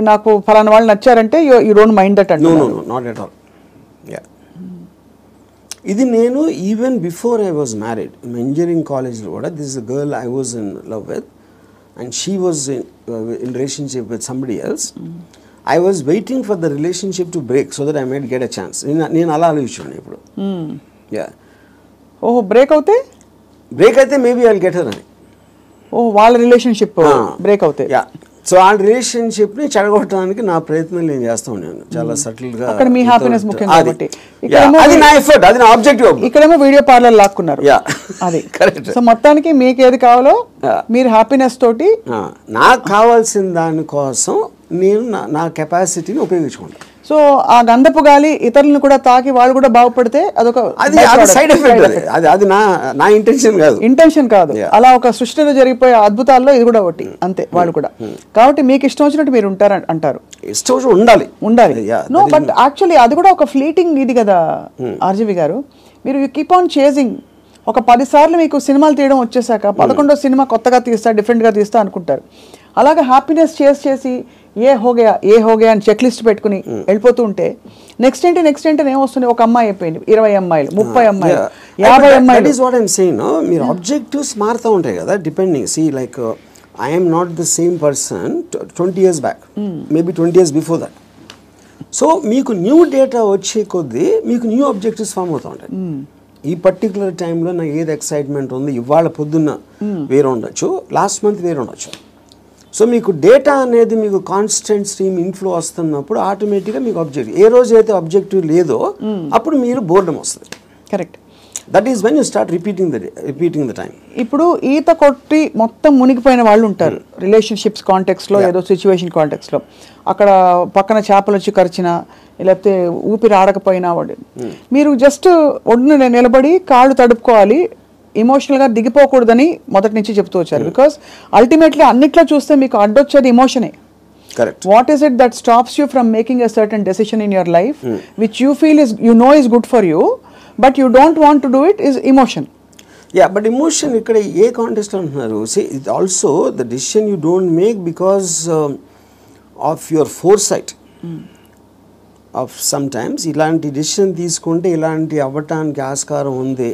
నాకు ఫలానా వాళ్ళు నచ్చారంటే you don't mind that at all? No, not at all. ఇది నేను even before I was married, engineering కాలేజ్లో కూడా this is a girl I was in love with and she was in relationship with somebody else. I was waiting for the relationship to break so that I might get a chance. నేను అలా ఆలోచించాను ఇప్పుడు. ఓహో, బ్రేక్ అయితే maybe I will get her అని. ఓహో, వాళ్ళ రిలేషన్షిప్ బ్రేక్ అవుతే. సో ఆ రిలేషన్షిప్ ని చెడగొట్టడానికి నా ప్రయత్నం నేను చేస్తూ ఉన్నాను చాలా సటిల్ గా. అక్కడ మీ హ్యాపీనెస్ ముఖ్యం కాబట్టి అది నా ఎఫర్ట్, అది నా ఆబ్జెక్టివ్. ఇక్కడేమో వీడియో పార్లర్ లాక్కున్నారు. అది కరెక్ట్. సో మొత్తానికి మీకు ఏది కావాలో మీరు హ్యాపీనెస్ తోటి, నాకు కావాల్సిన దానికోసం నేను నా కెపాసిటీని ఉపయోగించుకుంటాను. సో ఆ గంధపు గాలి ఇతరులను కూడా తాకి వాళ్ళు కూడా బాగుపడితే అదొక సైడ్ ఎఫెక్ట్. అది నా ఇంటెన్షన్ కాదు. అలా ఒక సృష్టిలో జరిగిపోయే అద్భుతాల్లో ఇది కూడా ఒకటి అంతే. వాళ్ళు కూడా కాబట్టి మీకు ఇష్టం వచ్చినట్టు మీరు ఉంటారు అంటారు. ఇష్టం ఉండాలి. నో, బట్ యాక్చువల్లీ అది కూడా ఒక ఫ్లీటింగ్ ఇది కదా ఆర్జీవి గారు. మీరు యూ కీప్ ఆన్ చేజింగ్. ఒక 10 సార్లు మీకు సినిమాలు తీయడం వచ్చేసాక 11వ సినిమా కొత్తగా తీస్తా, డిఫరెంట్గా తీస్తా అనుకుంటారు. అలాగే హ్యాపీనెస్ చేసి ఏ హోగయా అని చెక్ లిస్ట్ పెట్టుకుని వెళ్ళిపోతూ ఉంటే నెక్స్ట్ ఏంటి ఏమొస్తుంది? ఒక అమ్మాయి అయిపోయింది, 20 అమ్మాయిలు, 30 అమ్మాయిలు, 50 అమ్మాయిలు. మీరు ఆబ్జెక్టివ్స్ మారుతూ ఉంటాయి కదా, depending. See like I am not the same person 20 years back, maybe 20 years before that. So మీకు న్యూ డేటా వచ్చే కొద్దీ మీకు న్యూ ఆబ్జెక్టివ్స్ ఫామ్ అవుతూ ఉంటాయి. ఈ పర్టికులర్ టైంలో నాకు ఏది ఎక్సైట్మెంట్ ఉంది, ఇవాళ పొద్దున్న వేరే ఉండొచ్చు, లాస్ట్ మంత్ వేరే ఉండొచ్చు. సో మీకు డేటా అనేది మీకు కాన్స్టెంట్ స్ట్రీమ్ ఇన్ఫ్లో వస్తున్నప్పుడు ఆటోమేటిక్గా మీకు ఆబ్జెక్టివ్, ఏ రోజు అయితే ఆబ్జెక్టివ్ లేదో అప్పుడు మీరు బోర్డమ్ వస్తుంది. Correct. That is when you start repeating the time. ఇప్పుడు ఈత కొట్టి మొత్తం మునిగిపోయిన వాళ్ళు ఉంటారు రిలేషన్షిప్స్ కాంటెక్స్లో, ఏదో సిచ్యువేషన్ కాంటెక్స్లో. అక్కడ పక్కన చేపలు వచ్చి కరిచినా, లేకపోతే ఊపిరి ఆడకపోయినా వాడు, మీరు జస్ట్ ఒడ్డున నిలబడి కాళ్ళు తడుపుకోవాలి, ఇమోషనల్గా దిగిపోకూడదని మొదటి నుంచి చెప్తూ వచ్చారు. బికాస్ అల్టిమేట్లీ అన్నిట్లో చూస్తే మీకు అడ్డొచ్చేది ఇమోషనే. Correct. What is it that stops you from making a certain decision in your life which you feel is, you know, is good for you, but you don't want to do it, is emotion. Yeah, but emotion ikkada A context అంటున్నారు? See, it also the decision you don't make because of your foresight. Of sometimes ఇలాంటి డెసిషన్ తీసుకుంటే ఇలాంటి అవ్వటానికి ఆస్కారం ఉంది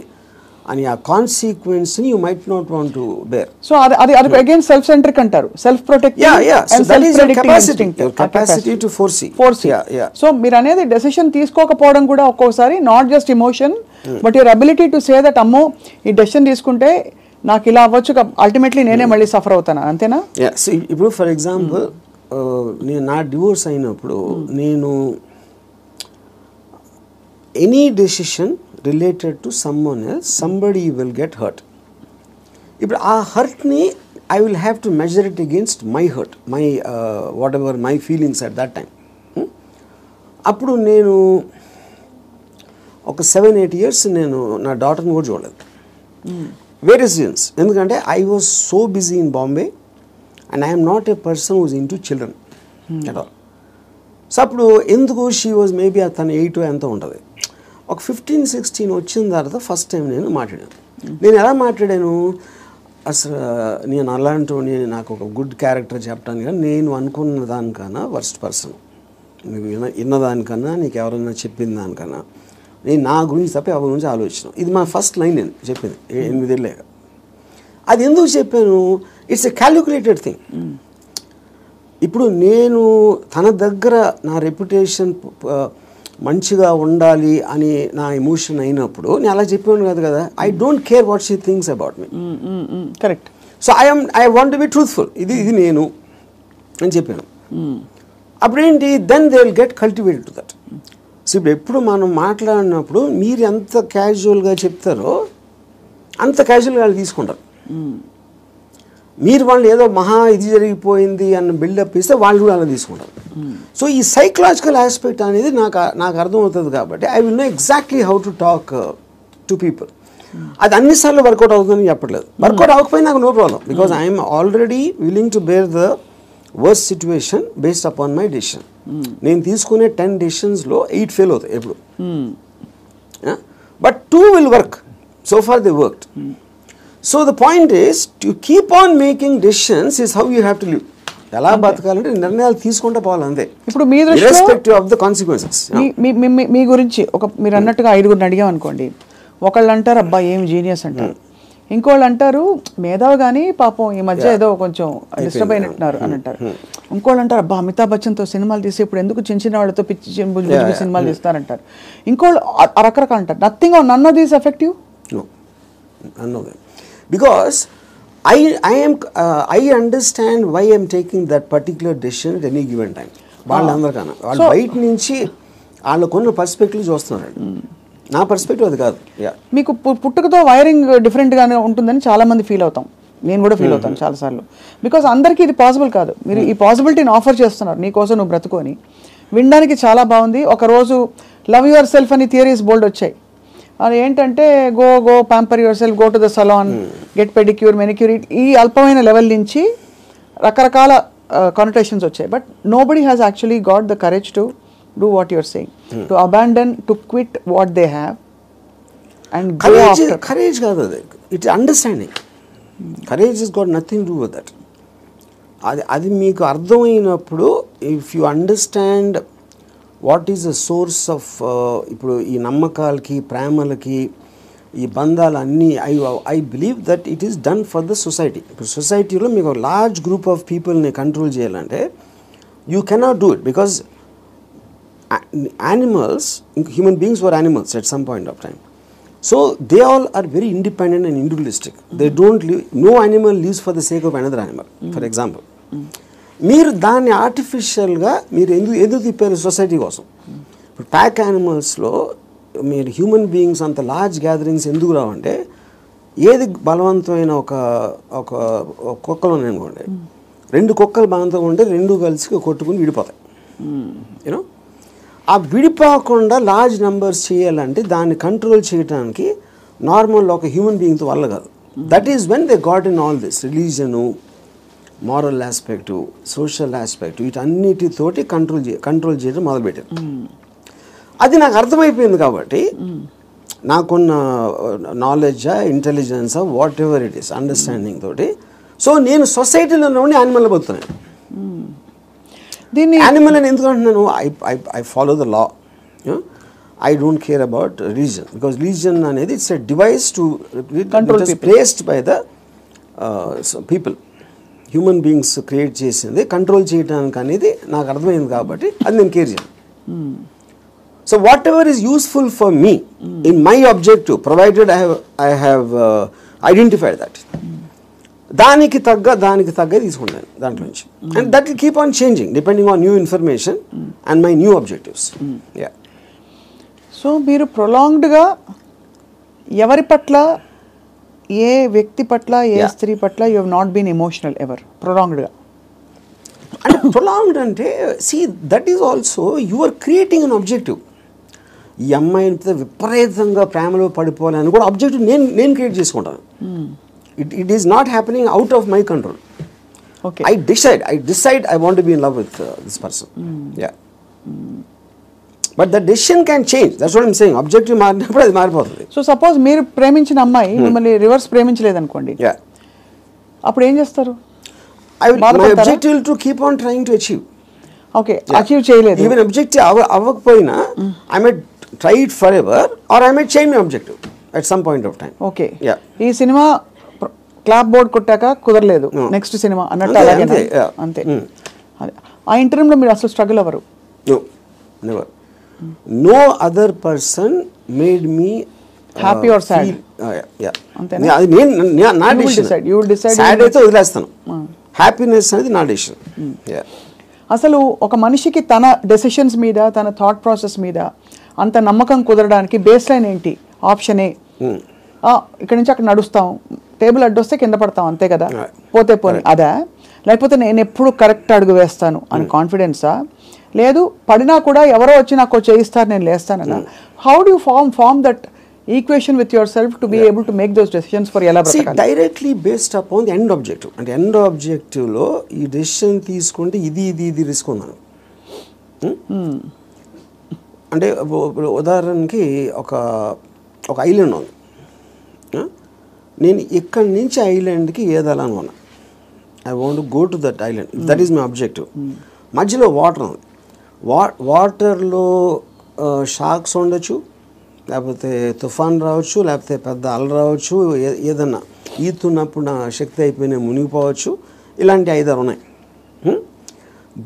అని ఆ కాన్సిక్వెన్స్ ని you might not want to bear. So అది అగైన్ సెల్ఫ్ సెంట్రిక్ అంటారు, self protecting and self predicting instinct, capacity to foresee. So మీరు అనేది డెసిషన్ తీసుకోకపోవడం కూడా ఒక్కోసారి not just emotion, but your ability to say that అమ్మో ఈ డెసిషన్ తీసుకుంటే నాకు ఇలా అవ్వచ్చు, అల్టిమేట్లీ నేనే మళ్ళీ సఫర్ అవుతాను, అంతేనా? ఇప్పుడు ఫర్ ఎగ్జాంపుల్ నేను నా డివోర్స్ అయినప్పుడు నేను any decision related to someone else, somebody will get hurt. ఇప్పుడు ఆ హర్ట్ని I will have to measure it against my hurt, my whatever my feelings at that time. అప్పుడు నేను ఒక 7-8 years నేను నా డాటర్ని కూడా చూడలేదు. Various reasons. ఎందుకంటే I was so busy in Bombay and I'm not a person who's into children at all. So అప్పుడు ఎందుకు షీ వాజ్ మేబీ తను 8 ఎంతో ఉంటుంది. ఒక 15-16 వచ్చిన తర్వాత ఫస్ట్ టైం నేను మాట్లాడాను. నేను ఎలా మాట్లాడాను, అసలు నేను అలాంటి నాకు ఒక గుడ్ క్యారెక్టర్ చెప్పడానికి కానీ నేను అనుకున్న దానికన్నా వర్స్ట్ పర్సన్, నువ్వు విన్నదానికన్నా నీకు ఎవరైనా చెప్పిన దానికన్నా నేను నా గురించి తప్ప ఎవరి గురించి ఆలోచన. ఇది మా ఫస్ట్ లైన్ నేను చెప్పింది 8 ఏళ్ళాక. అది ఎందుకు చెప్పాను, ఇట్స్ ఎ క్యాలిక్యులేటెడ్ థింగ్. ఇప్పుడు నేను తన దగ్గర నా రెప్యుటేషన్ మంచిగా ఉండాలి అని నా ఎమోషన్ అయినప్పుడు నేను అలా చెప్పాను కాదు కదా. I don't care what she thinks about me. Correct. So I want to be truthful. ఇది నేను అని చెప్పాను. అప్పుడేంటి, then they will get cultivated to that. So ఇప్పుడు ఎప్పుడు మనం మాట్లాడినప్పుడు మీరు ఎంత క్యాజువల్గా చెప్తారో అంత క్యాజువల్గా వాళ్ళు తీసుకుంటారు. మీరు వాళ్ళు ఏదో మహా ఇది జరిగిపోయింది అన్న బిల్డప్ ఇస్తే వాళ్ళు కూడా అలా తీసుకుంటారు. సో ఈ సైకలాజికల్ ఆస్పెక్ట్ అనేది నాకు అర్థమవుతుంది కాబట్టి I will know exactly how to talk to people. అది అన్నిసార్లు వర్కౌట్ అవుతుందని చెప్పట్లేదు. వర్కౌట్ అవ్వకపోయినా నాకు no problem, because I'm already willing to bear the worst situation based upon my decision. నేను తీసుకునే 10 డెసిషన్స్లో 8 ఫెయిల్ అవుతాయి ఎప్పుడు. But 2 will work. So far they worked. So the point is to keep on making decisions is how you have to live. ఎలా బతకాలంటే నిర్ణయాలు తీసుకుంటూ పోవాలి అంతే. ఇప్పుడు మీ ఇర్రెస్పెక్టివ్ ఆఫ్ ద కాన్సిక్వెన్సెస్. మీ గురించి మీరు అన్నట్టుగా 5గురిని అడిగాం అనుకోండి, ఒకళ్ళు అంటారు అబ్బా ఏం జీనియస్ అంటారు, ఇంకోళ్ళు అంటారు మేధావి కానీ పాపం ఈ మధ్య ఏదో కొంచెం డిస్టర్బ్ అయినట్టున్నారు అని అంటారు, ఇంకోళ్ళు అంటారు అబ్బా అమితాబ్ బచ్చన్తో సినిమాలు తీసి ఇప్పుడు ఎందుకు చిన్న చిన్న వాళ్ళతో పిచ్చి సినిమాలు తీస్తారంటారు, ఇంకోళ్ళు రకరకాలు అంటారు. Nothing or none of these effective. Because I understand why I am taking that particular decision at any given time. వాళ్ళందరికన్నా వాళ్ళు బయట నుంచి వాళ్ళకున్న పర్స్పెక్టివ్ చూస్తున్నారు. నా పర్స్పెక్టివ్ అది కాదు. మీకు పుట్టుకతో వైరింగ్ డిఫరెంట్గానే ఉంటుందని చాలామంది ఫీల్ అవుతాం. నేను కూడా ఫీల్ అవుతాను చాలాసార్లు. బికాస్ అందరికీ ఇది పాసిబుల్ కాదు. మీరు ఈ పాసిబిలిటీని ఆఫర్ చేస్తున్నారు, నీకోసం నువ్వు బ్రతుకొని. వినడానికి చాలా బాగుంది. ఒకరోజు లవ్ యువర్ సెల్ఫ్ అని థియరీస్ బోల్డ్ వచ్చాయి. అది ఏంటంటే go pamper your self, go to the salon, get pedicure, manicure, ఈ అల్పమైన లెవెల్ నుంచి రకరకాల కానోటేషన్స్ వచ్చాయి. But nobody has actually got the courage to do what your saying, to abandon, to quit what they have and go after. Courage కాదు అది, it understanding. Courage is got nothing to do with that. అది మీకు అర్థమైనప్పుడు, if you understand what is the source of, ఇప్పుడు ఈ నమ్మకాలకి, ప్రేమలకి, ఈ బంధాలన్నీ, I believe that it is done for the society. ఇప్పుడు సొసైటీలో మీకు ఒక లార్జ్ గ్రూప్ ఆఫ్ పీపుల్ని కంట్రోల్ చేయాలంటే you cannot do it, because animals, human beings were animals at some point of time. So they all are very independent and individualistic. They don't live, no animal lives for the sake of another animal. For example, మీరు దాన్ని ఆర్టిఫిషియల్గా మీరు ఎందుకు తిప్పారు సొసైటీ కోసం? ఇప్పుడు ప్యాక్ యానిమల్స్లో మీరు హ్యూమన్ బీయింగ్స్ అంత లార్జ్ గ్యాదరింగ్స్ ఎందుకు రావంటే, ఏది బలవంతమైన ఒక కుక్కలు అనుకోండి, 2 కుక్కలు బలవంతంగా ఉంటే 2 కలిసి కొట్టుకుని విడిపోతాయి. యూనో, ఆ విడిపోకుండా లార్జ్ నెంబర్స్ చేయాలంటే దాన్ని కంట్రోల్ చేయడానికి నార్మల్ ఒక హ్యూమన్ బీయింగ్తో వల్ల కాదు. That is when they got in all this religion, moral aspect, social aspect, వీటన్నిటితోటి కంట్రోల్ చేయడం మొదలుపెట్టారు. అది నాకు అర్థమైపోయింది కాబట్టి నాకున్న నాలెడ్జా, ఇంటెలిజెన్సా, whatever it is, understanding తోటి, సో నేను సొసైటీలో ఉండి యానిమల్ బతుకుతున్నాను. దీన్ని యానిమల్ అని ఎందుకు అంటున్నాను? I follow the law. I don't care about religion, because religion అనేది it's a device to control, placed by the people. Human beings create చేసింది కంట్రోల్ చేయడానికి అనేది నాకు అర్థమైంది కాబట్టి అది నేను కేర్ చేయను. So whatever is useful for me in my objective, provided I have identified that, దానికి తగ్గ తీసుకుంటాను దాంట్లో నుంచి. And that will keep on changing depending on new information and my new objectives. So మీరు ప్రొలాంగ్డ్గా ఎవరి పట్ల ఏ వ్యక్తి పట్ల ఏ స్త్రీ పట్ల you have not been emotional ever ప్రొలాంగ్డ్గా? అంటే ప్రొలాంగ్డ్ అంటే see that is also you are creating an objective. ఈ అమ్మాయిని విపరీతంగా ప్రేమలో పడిపోవాలని కూడా ఆబ్జెక్టివ్ నేను క్రియేట్ చేసుకుంటాను. It is not happening out of my control. Okay, I decide I want to be in love with this person. Yeah. But the decision can change. That's what I'm saying. Objective మారినప్పుడు అది మారిపోతుంది. సో సపోజ్ మీరు ప్రేమించిన అమ్మాయి మిమ్మల్ని రివర్స్ ప్రేమించలేదు అనుకోండి, Yeah. అప్పుడు ఏం చేస్తారు? My objective will to keep on trying to achieve. Okay, achieve చేయలేదు. Even objective అవ్వకపోయినా I might try it forever or I might change my objective at some point of time. Okay, Yeah. ఈ సినిమా క్లాప్ బోర్డ్ కొట్టాక కుదరలేదు, నెక్స్ట్ సినిమా అన్నట్టు అలాగే అంతే. అదే ఆ ఇంటర్వ్యూలో మీరు అసలు స్ట్రగుల్ అవ్వరు? No, never. No other person made me happy or sad? అంతేనా? అది నా decision. You will decide. Sad అయితే వదిలేస్తాను, హ్యాపీనెస్ అనేది నా డెసిషన్. అసలు ఒక మనిషికి తన డెసిషన్స్ మీద తన థాట్ ప్రాసెస్ మీద అంత నమ్మకం కుదరడానికి బేస్ లైన్ ఏంటి? ఆప్షన్ ఏ, ఇక్కడ నుంచి అక్కడ నడుస్తాం, టేబుల్ అడ్డొస్తే కింద పడతాం అంతే కదా, పోతే పోనీ అదా? లేకపోతే నేను ఎప్పుడు కరెక్ట్ అడుగు వేస్తాను అని కాన్ఫిడెన్సా? లేదు పడినా కూడా ఎవరో వచ్చి నాకు చేయిస్తారు నేను లేస్తానన్నా? How do you form that equation with yourself to be able to make those decisions for ఎలా బ్రతకాలి? Directly based upon the end objective. అంటే ఎండ్ ఆబ్జెక్టివ్లో ఈ డెసిషన్ తీసుకుంటే ఇది రిస్క్ ఉందను. అంటే ఉదాహరణకి ఒక ఐలాండ్ ఉంది, నేను ఇక్కడి నుంచి ఐలాండ్కి ఏదాలని ఉన్నా. I want go to that island, that is my objective. మధ్యలో వాటర్ ఉంది, వాటర్లో షార్క్స్ ఉండొచ్చు, లేకపోతే తుఫాన్ రావచ్చు, లేకపోతే పెద్ద అల రావచ్చు, ఏదన్నా ఈతున్నప్పుడు నా శక్తి అయిపోయినా మునిగిపోవచ్చు, ఇలాంటి 5 ఉన్నాయి.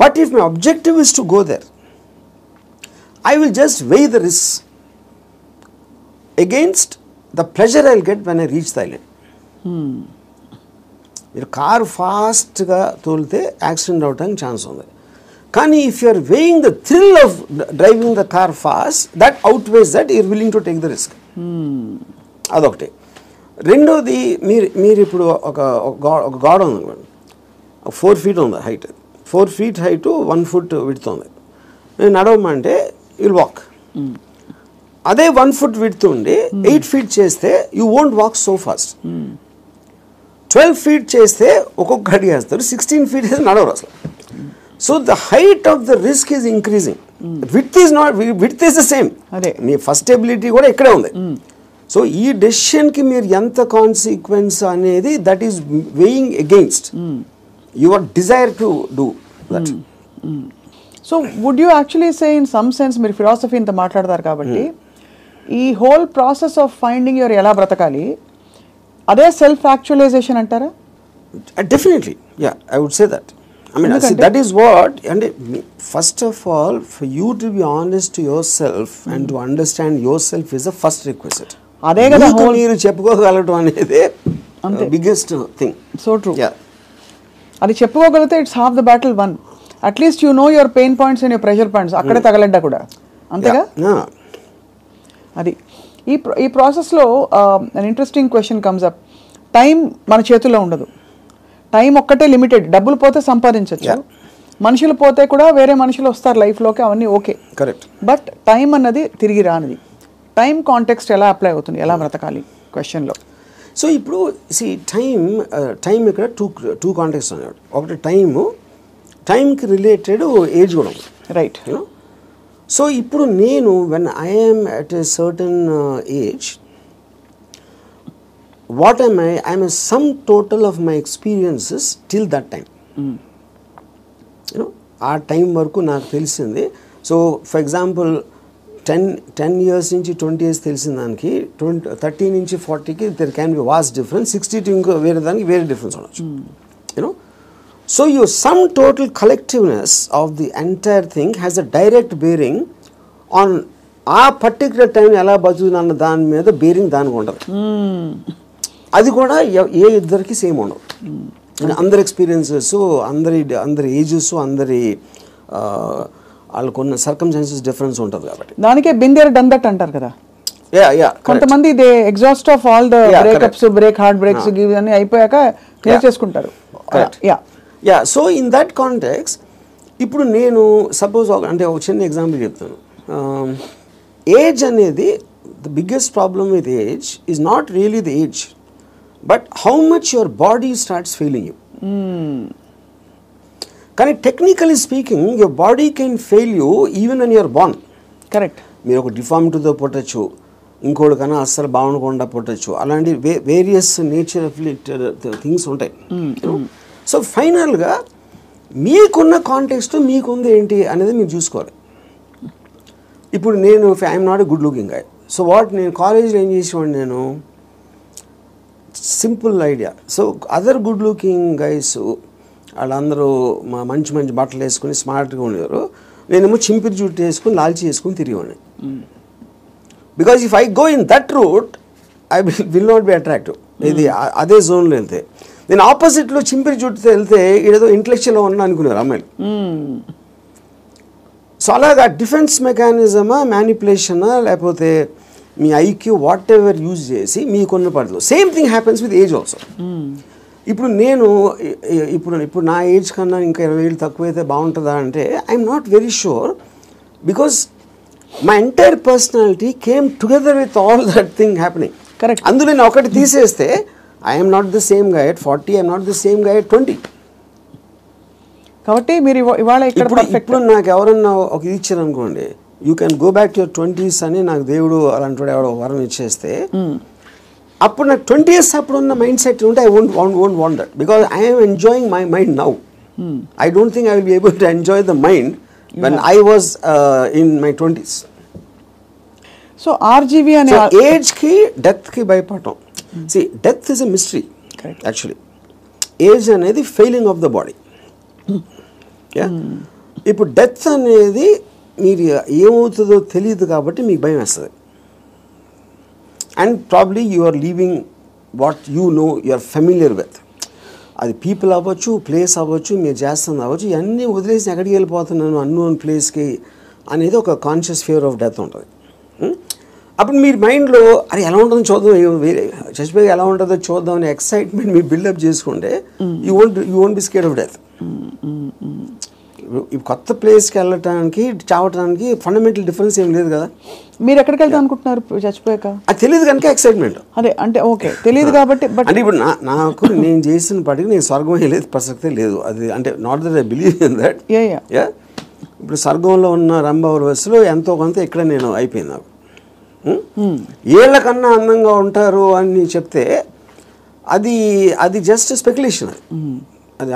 But if my objective is to go there, I will just weigh the risks against the pleasure I will get when I reach the island. మీరు కారు ఫాస్ట్గా తోలితే యాక్సిడెంట్ అవడానికి ఛాన్స్ ఉంది. కానీ if you are weighing the thrill of driving the car fast, that outweighs that you're willing to take the risk. అదొకటి. రెండోది, మీరు ఇప్పుడు ఒక గోడ ఉంది, 4 feet ఉంది height, 4 feet height 1 foot width ఉంది. నేను నడవమంటే you'll walk. అదే 1 foot width ఉండి 8 feet చేస్తే you won't walk so fast. 12 feet చేస్తే ఒక్కొక్క అడుగు వేస్తారు, 16 feet అయితే నడవరు అసలు. So the height of the risk is increasing, width is the same. Me first ability కూడా ఇక్కడే ఉంది. సో ఈ డెసిషన్కి మీరు ఎంత కాన్సిక్వెన్స్ అనేది that is weighing against your desire to do that. So would you actually say in some sense, మీరు ఫిలాసఫీ ఇంత మాట్లాడతారు కాబట్టి ఈ whole process of finding your ఎలా బ్రతకాలి అదే సెల్ఫ్ యాక్చువలైజేషన్ అంటారా? Definitely, yeah, I would say that. I mean, that is what, and first of all, for you to be honest to yourself and to understand yourself is the first requisite. అదే కదా మీరు చెప్పుకోగలగడం అనేది బిగ్గెస్ట్ థింగ్. So true. అది చెప్పుకోగలిగితే it's half the battle won. At least you know your pain points and your pressure points, అక్కడే తగలడ్డా కూడా అంతేగా. అది ఈ ప్రాసెస్లో an interesting question comes up. Time మన చేతుల్లో ఉండదు, టైం ఒక్కటే లిమిటెడ్. డబ్బులు పోతే సంపాదించవచ్చు, మనుషులు పోతే కూడా వేరే మనుషులు వస్తారు లైఫ్లోకి, అవన్నీ ఓకే, కరెక్ట్. బట్ టైం అన్నది తిరిగి రానిది. టైం కాంటెక్స్ట్ ఎలా అప్లై అవుతుంది, ఎలా బ్రతకాలి క్వశ్చన్లో? సో ఇప్పుడు టైం ఇక్కడ టూ కాంటెక్స్ట్ అన్నాడు. ఒకటి టైంకి రిలేటెడ్ ఏజ్ కూడా ఉంది, రైట్. సో ఇప్పుడు నేను when I'm at a certain age, what am I? I am a sum total of my experiences till that time. ఆ టైం వరకు నాకు తెలిసింది. సో ఫర్ ఎగ్జాంపుల్ 10 years నుంచి 20 years తెలిసిన దానికి 30 నుంచి 40కి there can be vast difference, 60 to ఇంకో వేరే దానికి వేరే డిఫరెన్స్ ఉండొచ్చు. So your sum total collectiveness of the entire thing has a direct bearing on ఆ పర్టికులర్ టైం ఎలా బతుకుతున్న దాని మీద బేరింగ్ దానికి ఉండదు. అది కూడా ఏ ఇద్దరికి సేమ్ ఉండవు. అందరి ఎక్స్పీరియన్సెస్, అందరి ఏజెస్, అందరి వాళ్ళకున్న సర్కమ్స్టాన్సెస్ డిఫరెన్స్ ఉంటుంది కాబట్టి. దానికే బిన్ దేర్ డన్ దట్ అంటారు కదా. కొంతమంది they exhaust of all the breakups, heart breaks అన్ని అయిపోయాక చేసుకుంటారు. సో ఇన్ దట్ కాంటెక్స్ ఇప్పుడు నేను సపోజ్ అంటే ఒక చిన్న ఎగ్జాంపుల్ చెప్తాను. ఏజ్ అనేది the biggest problem with age is not really the age, but how much your body starts failing you. కానీ technically speaking your body can fail you even when you're born. Correct. మీరు ఒక డిఫార్మిటీతో పుట్టచ్చు, ఇంకోటి కన్నా అస్సలు బాగుండకుండా పుట్టచ్చు, అలాంటి వేరియస్ నేచర్ థింగ్స్ ఉంటాయి. సో ఫైనల్గా మీకున్న కాంటెక్స్ట్ మీకుంది ఏంటి అనేది మీరు చూసుకోవాలి. ఇప్పుడు నేను I'm not a good looking guy, so నేను కాలేజ్లో ఏం చేసేవాడిని, నేను simple idea. So other good looking guys వాళ్ళందరూ మంచి మంచి బట్టలు వేసుకుని స్మార్ట్గా ఉండేవారు, నేనేమో చింపిరి జుట్టు వేసుకుని లాల్చి వేసుకుని తిరిగేవాడిని. Because if I go in that route I will not be attractive. ఇది అదే జోన్లో వెళ్తే, నేను ఆపోజిట్లో చింపిరి జుట్టుతో వెళ్తే ఏదో ఇంటలెక్చువల్గా ఉన్నా అనుకున్నారు అమ్మాయిలు. సో అలాగా డిఫెన్స్ మెకానిజమా, మ్యానిపులేషనా, లేకపోతే మీ ఐక్యూ వాట్ ఎవర్ యూజ్ చేసి మీకున్న పడదు. Same thing happens with age also. ఇప్పుడు నేను ఇప్పుడు నా ఏజ్ కన్నా ఇంకా 20 ఏళ్ళు తక్కువైతే బాగుంటుందా అంటే I'm not very sure, because my entire personality came together with all that thing happening. Correct. అందులో నేను ఒకటి తీసేస్తే I'm not the same guy at 40, I'm not the same guy at 20. కాబట్టి మీరు ఇవాళ ఇప్పుడు నాకు ఎవరన్నా ఒక ఇది ఇచ్చారు అనుకోండి, you can go back to your 20s అని నాకు దేవుడు అలాంటి ఎవడో వరం ఇచ్చేస్తే, అప్పుడు నాకు 20 years అప్పుడు ఉన్న మైండ్ సెట్ ఉంటే I won't want that, because I'm enjoying my mind now. I don't think I will be able to enjoy the mind when I was in my 20s. So RGV అనే ఏజ్కి డెత్కి భయపడటం. See death is a mystery actually. Age అనేది ఫెయిలింగ్ ఆఫ్ ద బాడీ. ఇప్పుడు డెత్ అనేది మీరు ఏమవుతుందో తెలియదు కాబట్టి మీకు భయం వేస్తుంది. And probably you are leaving what you no, you are familiar with. అది పీపుల్ అవ్వచ్చు, ప్లేస్ అవ్వచ్చు, మీరు చేస్తుంది అవ్వచ్చు, ఇవన్నీ వదిలేసి ఎక్కడికి వెళ్ళిపోతున్నాను అన్నోన్ ప్లేస్కి అనేది ఒక కాన్షియస్ ఫియర్ ఆఫ్ డెత్ ఉంటుంది. అప్పుడు మీరు మైండ్లో అది ఎలా ఉంటుందో చూద్దాం, వేరే చచ్చిపోయి ఎలా ఉంటుందో చూద్దాం అనే ఎక్సైట్మెంట్ మీరు బిల్డప్ చేసుకుంటే you won't be scared of death. కొత్త ప్లేస్కి వెళ్ళటానికి చావటానికి ఫండమెంటల్ డిఫరెన్స్ ఏం లేదు కదా. మీరు ఎక్కడికి వెళ్తాం అనుకుంటున్నారు చచ్చిపోయాక? అది తెలియదు కనుక ఎక్సైట్మెంట్. అదే అంటే ఓకే తెలియదు కాబట్టి. అంటే ఇప్పుడు నాకు నేను చేసిన పడికి నేను స్వర్గం వెళ్ళేది ప్రసక్తే లేదు. అది అంటే not that I believe in that. ఇప్పుడు స్వర్గంలో ఉన్న రంభావరవస్సులో ఎంతో కొంత ఇక్కడ నేను అయిపోయింది. నాకు ఏళ్ళకన్నా అందంగా ఉంటారు అని చెప్తే అది జస్ట్ స్పెక్యులేషన్. అది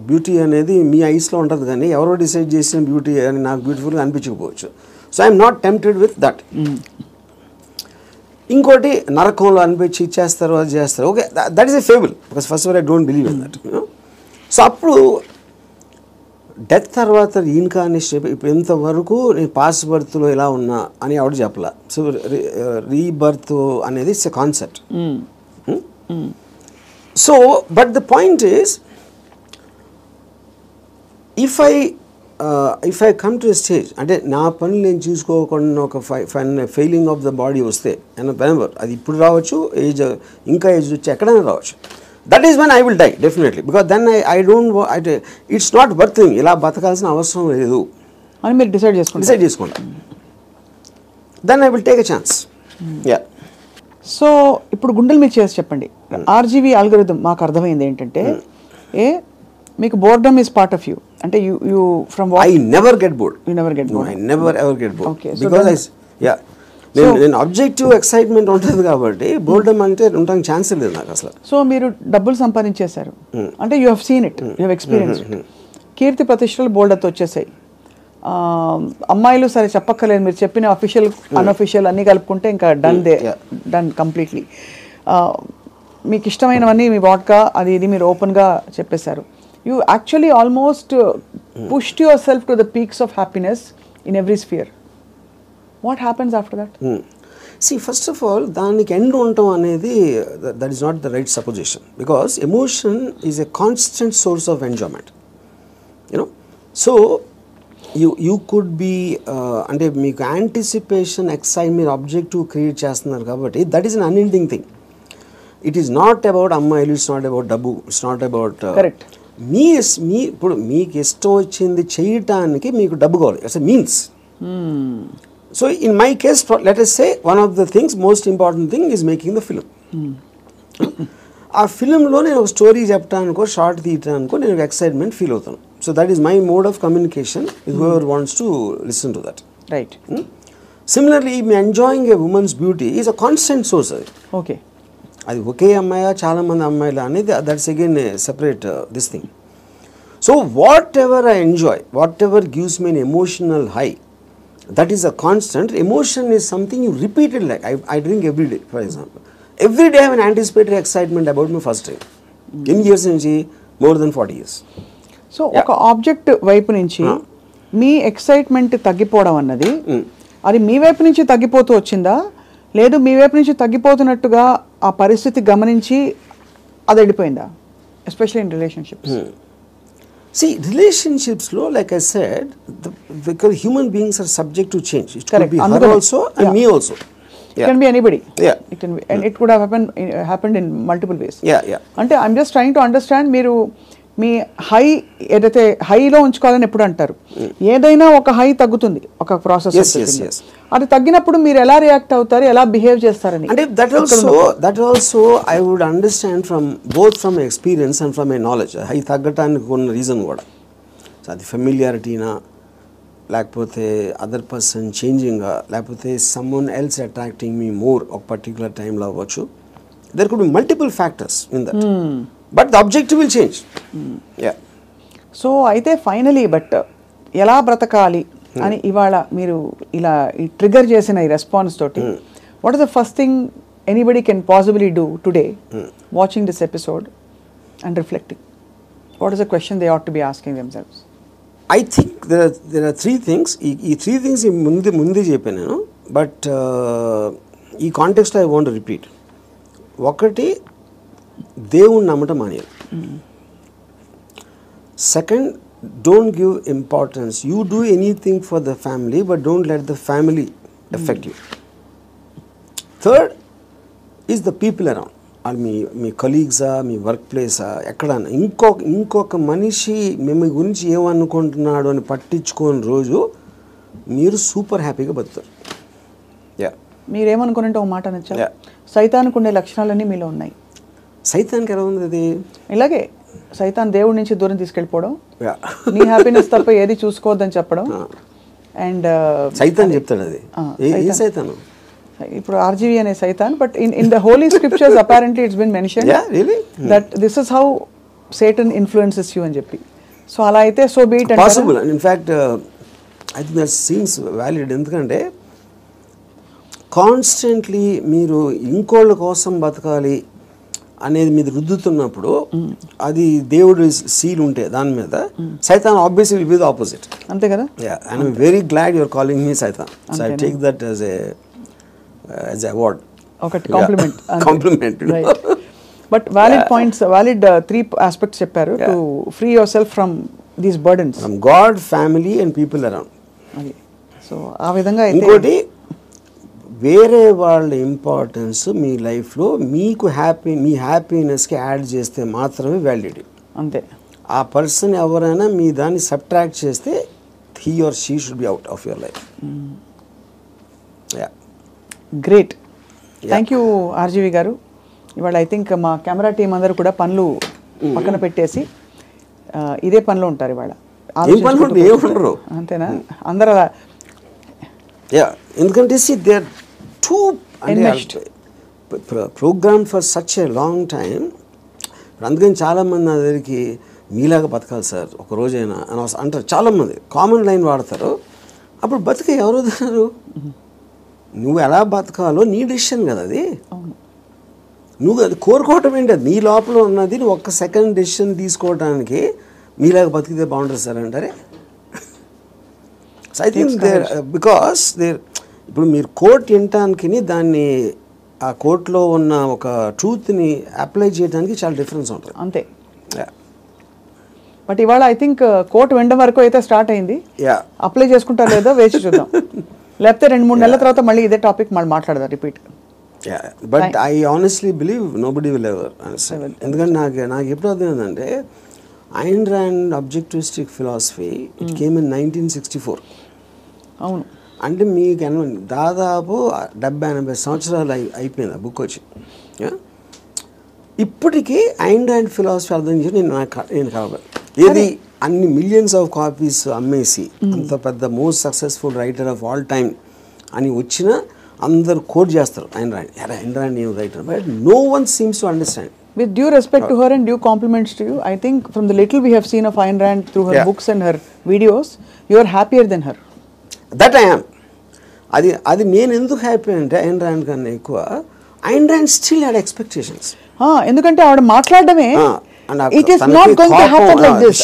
బ్యూటీ అనేది మీ ఐస్లో ఉంటుంది, కానీ ఎవరో డిసైడ్ చేసిన బ్యూటీ అని నాకు బ్యూటిఫుల్గా అనిపించకపోవచ్చు. So I'm not tempted with that. ఇంకోటి నరకంలో అనిపించి ఇచ్చేస్తారు, అది చేస్తారు, okay, that is a fable, because first I don't believe in that. So అప్పుడు డెత్ తర్వాత రీఇన్కార్నేషన్ ఇప్పుడు ఎంతవరకు నేను పాస్ట్ బర్త్లో ఎలా ఉన్నా అని ఎవరు చెప్పలా. సో రీబర్త్ అనేది it's a concept. So but the point is, if I come to a stage, అంటే నా పనులు నేను చూసుకోకుండా ఒక ఫెయిలింగ్ ఆఫ్ ద బాడీ వస్తే వెనెవర్, అది ఇప్పుడు రావచ్చు, ఏజ్ ఇంకా ఏజ్ వచ్చి ఎక్కడైనా రావచ్చు, that is when I will die definitely, because then I don't, it's not worthing, ఇలా బతకాల్సిన అవసరం లేదు అని మీరు డిసైడ్ చేసుకుంటా. Then I will take a chance. Yeah. So ఇప్పుడు గుండెలు మీరు చేసి చెప్పండి, ఆర్జీవీ అల్గోరిథం మాకు అర్థమైంది ఏంటంటే, మీకు boredom is part of you, అంటే you from I never get bored. You never get bored. I never ever get bored. Okay. Because నేను ఆబ్జెక్టివ్ ఎక్సైట్మెంట్ ఉంటుంది కాబట్టి బోర్డమ్ అంటే ఉండడానికి ఛాన్స్ లేదు నాకు అసలు. సో మీరు డబ్బులు సంపాదించేశారు అంటే you have seen it, you have experience it. కీర్తి ప్రతిష్టలు బోల్డర్తో వచ్చేసాయి. అమ్మాయిలు సరే చెప్పక్కర్లేదు, మీరు చెప్పిన అఫీషియల్ అన్అఫీషియల్ అన్నీ కలుపుకుంటే ఇంకా డన్ కంప్లీట్లీ. మీకు ఇష్టమైనవన్నీ మీ వాడ్కా అది ఇది మీరు ఓపెన్గా చెప్పేశారు. You actually almost pushed yourself to the peaks of happiness in every sphere. What happens after that? See, first of all, దానికి ఎండ్ ఉండటం అనేది that is not the right supposition, because emotion is a constant source of enjoyment, you know. So you could be అంటే మీకు యాంటిసిపేషన్ ఎక్సైట్మెంట్ ఆబ్జెక్టివ్ క్రియేట్ చేస్తున్నారు కాబట్టి that is an unending thing. It is not about అమ్మాయిలు, ఇట్స్ నాట్ అబౌట్ డబ్బు, ఇట్స్ నాట్ అబౌట్ కరెక్ట్. మీ ఇప్పుడు మీకు ఇష్టం వచ్చింది చేయటానికి మీకు డబ్బు కావాలి, it's means. So in my case let us say one of the things most important thing is making the film. ఆ ఫిలింలో నేను ఒక స్టోరీ చెప్పడానికో షార్ట్ తీయటానికో నేను ఎక్సైట్మెంట్ ఫీల్ అవుతాను. So that is my mode of communication with whoever wants to listen to that. Right. Similarly me enjoying A women's beauty is a constant source. అది ఓకే, అది ఒకే అమ్మాయా చాలామంది అమ్మాయిలు అనేది that's again separate this thing. So what ever I enjoy, what ever gives me N emotional high, that is a constant. Emotion is something you repeated, like I drink every day, for example. Every day I have an anticipatory excitement about my first drink. Eన్ని years నుంచి? More than 40 years. సో ఒక ఆబ్జెక్ట్ వైపు నుంచి మీ ఎక్సైట్మెంట్ తగ్గిపోవడం అన్నది అది మీ వైపు నుంచి తగ్గిపోతూ వచ్చిందా, లేదు మీ వైపు నుంచి తగ్గిపోతున్నట్టుగా ఆ పరిస్థితి గమనించి అది వెళ్ళిపోయిందా, especially in relationships? See, relationships lo, like I said, because human beings are subject to change. It could be her also and me also. It can be anybody. Yeah. It can be, and it could have happened in multiple ways. Yeah. అంటే I'm just trying to understand, మీరు మీ హై ఏదైతే హైలో ఉంచుకోవాలని ఎప్పుడు అంటారు, ఏదైనా ఒక హై తగ్గుతుంది ఒక ప్రాసెస్. Yes. అది తగ్గినప్పుడు మీరు ఎలా రియాక్ట్ అవుతారు, ఎలా బిహేవ్ చేస్తారని? అంటే that also I would understand from both from experience and from my knowledge. High తగ్గటానికి ఉన్న రీజన్ కూడా, సో అది ఫెమిలియారిటీనా, లేకపోతే అదర్ పర్సన్ చేంజింగా, లేకపోతే someone else attracting me more ఒక పర్టికులర్ టైంలో అవ్వచ్చు. There could be multiple factors in that, but the objective will change. So అయితే ఫైనలీ బట్ ఎలా బ్రతకాలి అని ఇవాళ మీరు ఇలా ట్రిగర్ చేసిన ఈ రెస్పాన్స్ తోటి, what is the first thing anybody can possibly do today watching this episode and reflecting? What is the question they ought to be asking themselves? I think there are three things. ఈ త్రీ థింగ్స్ ముందే చెప్పాను నేను, బట్ ఈ కాంటెక్స్ట్లో ఐ వాంట్ రిపీట్. ఒకటి, దేవుణ్ణి నమ్మటం మానేయాలి. Second, don't give importance. You do anything for the family but don't let the family effect you. Third is the people around. అది మీ కలీగ్సా, మీ వర్క్ ప్లేసా, ఎక్కడన్నా ఇంకొక మనిషి మిమ్మల్ని గురించి ఏమనుకుంటున్నాడు అని పట్టించుకోని రోజు మీరు సూపర్ హ్యాపీగా బతుకుతారు. మీరేమనుకున్నట్టు ఒక మాట అనొచ్చా, సైతానికి ఉండే లక్షణాలన్నీ మీలో ఉన్నాయి. సైతానికి ఎలా ఉంది అది? ఇలాగే సైతాన్ దేవుడి నుంచి దూరం తీసుకెళ్ళిపోవడం, నీ హ్యాపీనెస్ తప్ప ఏది చూసుకోవద్దని చెప్పడం. అండ్ సైతాన్ చెప్తాడు అది. ఏ సైతాను? ఇప్పుడు ఆర్జీవి అనే సైతాన్, but in the holy scriptures apparently it's been mentioned that this is how Satan influences you అని చెప్పి. సో అలా అయితే so be it. Possible. In fact I think that seems valid. ఎందుకంటే కాన్స్టెంట్లీ మీరు ఇంకోళ్ళ కోసం బతకాలి అనేది మీద రుద్దుతున్నప్పుడు, అది దేవుడు సీల్ ఉంటే దాని మీద, సైతాన్ obviously will be the opposite. అంతే కదా? And I'm very glad you're calling me సైతాన్. So I take that as a award, ఒకటి compliment. But valid points, valid 3 aspects చెప్పారు to free yourself from these burdens, from God, family and people around. So ఆ విధంగా ఇంకోటి, వేరే వాళ్ళ ఇంపార్టెన్స్ మీ లైఫ్లో మీకు మీ హ్యాపీనెస్కి యాడ్ చేస్తే మాత్రమే వ్యాలిడిటీ. అంతే. ఆ పర్సన్ ఎవరైనా మీ దాన్ని సబ్ట్రాక్ట్ చేస్తే he or she should be out of your life. Great. Thank you RGV గారు. ఇవాళ ఐ థింక్ మా కెమెరా టీం అందరూ కూడా పనులు పక్కన పెట్టేసి ఇదే పనిలో ఉంటారు ఇవాళ. అంతేనా? అందరూ అలా. ఎందుకంటే program for such a long time. అందుకని చాలామంది నా దగ్గరికి మీలాగా బతకాలి సార్ ఒక రోజైనా అని అంటారు. చాలామంది కామన్ లైన్ వాడతారు. అప్పుడు బతికే ఎవరు వదలరు. నువ్వు ఎలా బతకాలో నీ డెసిషన్ కదా అది. నువ్వు అది కోరుకోవటం ఏంటి? అది నీ లోపల ఉన్నది. నువ్వు ఒక్క సెకండ్ డెసిషన్ తీసుకోవడానికి మీలాగా బతికితే బాగుంటుంది సార్ అంటారే. సో ఐ థింక్ బికాస్ ఇప్పుడు మీరు కోర్ట్ వినటానికి దాన్ని ఆ కోర్టులో ఉన్న ఒక ట్రూత్ని అప్లై చేయడానికి చాలా డిఫరెన్స్ ఉంటుంది. అంతే. బట్ ఇవాళ ఐ థింక్ కోర్టు వెంట వరకు అయితే స్టార్ట్ అయింది. అప్లై చేసుకుంటారో లేదో వేచి చూద్దాం. లేకపోతే 2-3 నెలల తర్వాత మళ్ళీ ఇదే టాపిక్ మళ్ళీ మాట్లాడదాం repeat. But I honestly believe nobody will ever understand. ఎందుకంటే నాకు ఎప్పుడు అర్థమైందంటే Ayn Rand objectivistic philosophy it came in 1964. అవును. అంటే మీకు దాదాపు 70-80 సంవత్సరాలు అయిపోయింది ఆ బుక్ వచ్చి. ఇప్పటికీ ఐన్ ర్యాండ్ ఫిలాసఫీ అర్థం చేసి నేను కావాలి ఏది అన్ని మిలియన్స్ ఆఫ్ కాపీస్ అమ్మేసి అంత పెద్ద most successful writer of all time అని వచ్చిన అందరు కోట్ చేస్తారు ఐన్ ర్యాండ్ ఏం writer, but no one seems to understand. With due respect to her and due compliments to you, I think from the little we have seen of Ayn Rand through her books and her videos, you are happier than her. That I am. అది నేను ఎందుకు హ్యాపీ అంటే ఐన్ ర్యాండ్ కన్నా ఎక్కువ Ayn Rand still had expectations. ఎందుకంటే ఆవిడ మాట్లాడడమే it is not going to happen like this.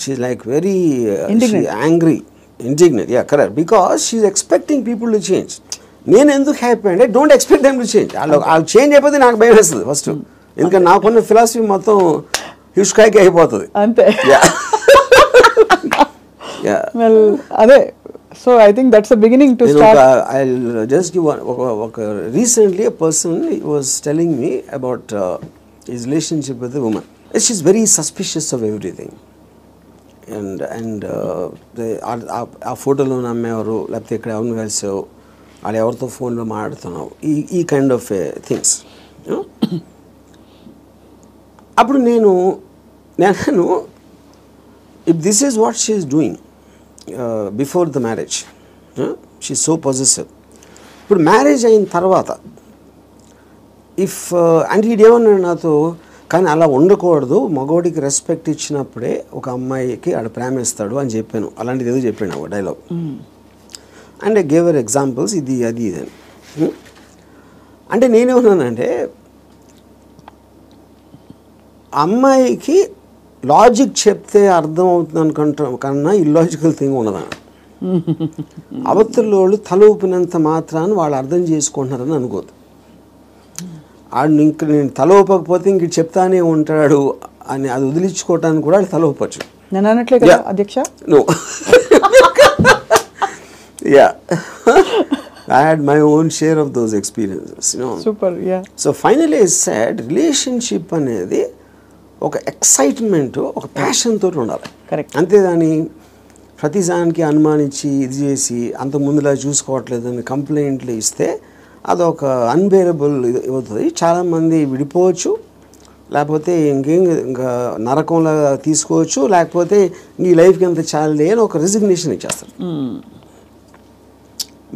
She's like very angry, indignant. Yeah, correct. Because she's expecting people to change. నేను ఎందుకు హ్యాపీ అంటే don't expect them to change. వాళ్ళు చేంజ్ అయిపోతే నాకు భయం వేస్తుంది ఫస్ట్. ఎందుకంటే నాకున్న ఫిలాసఫీ మొత్తం హిస్కాయికి అయిపోతుంది అంతే. వెల్ అదే. So I think that's the beginning to start. I just give ఒక recently a person was telling me about his relationship with a woman. She's very suspicious of everything. And ఆ ఫోటోలో నమ్మేవారు, లేకపోతే ఇక్కడ ఎవరిని కలిసావు, వాళ్ళు ఎవరితో ఫోన్లో మాట్లాడుతున్నావు, ఈ కైండ్ ఆఫ్ థింగ్స్. అప్పుడు నేను if this is what she is doing before the marriage, she is so possessive. ఇప్పుడు మ్యారేజ్ అయిన తర్వాత అంటే ఇదేమన్నాడు నాతో, కానీ అలా ఉండకూడదు, మగవాడికి రెస్పెక్ట్ ఇచ్చినప్పుడే ఒక అమ్మాయికి ఆడ ప్రేమిస్తాడు అని చెప్పాను. అలాంటిది ఏదో చెప్పాను ఒక dialogue. And I gave her examples, ఇది అని. అంటే నేనేమన్నానంటే అమ్మాయికి లాజిక్ చెప్తే అర్థం అవుతుంది అనుకుంటా కన్నా ఇల్లాజికల్ థింగ్ ఉన్నదాన్ని. అవతల తల ఊపినంత మాత్రాన్ని వాళ్ళు అర్థం చేసుకుంటున్నారని అనుకోదు. ఆడు ఇంక నేను తల ఊపకపోతే ఇంక చెప్తానే ఉంటాడు అని అది వదిలించుకోవటానికి కూడా తల ఊపచ్చు. నేను అనట్లే కదా అధ్యక్ష. No. Yeah. I had my own share of those experiences, you know. Super, yeah. So finally I said relationship అనేది ఒక ఎక్సైట్మెంట్, ఒక ప్యాషన్ తోటి ఉండాలి. కరెక్ట్. అంతేదాని ప్రతిదానికి అనుమానించి ఇది చేసి అంత ముందులా చూసుకోవట్లేదని కంప్లైంట్లు ఇస్తే అదొక అన్బేరబుల్ అవుతుంది. చాలామంది విడిపోవచ్చు, లేకపోతే ఇంకా నరకంలా తీసుకోవచ్చు, లేకపోతే ఈ లైఫ్కి అంత చాలే అని ఒక రిజిగ్నేషన్ ఇచ్చేస్తారు.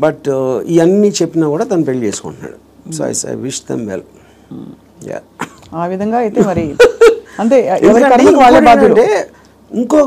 బట్ ఇవన్నీ చెప్పినా కూడా తను పెళ్లి చేసుకుంటున్నాడు. So I wish them well. ఆ విధంగా అయితే మరి అంటే ఇంకో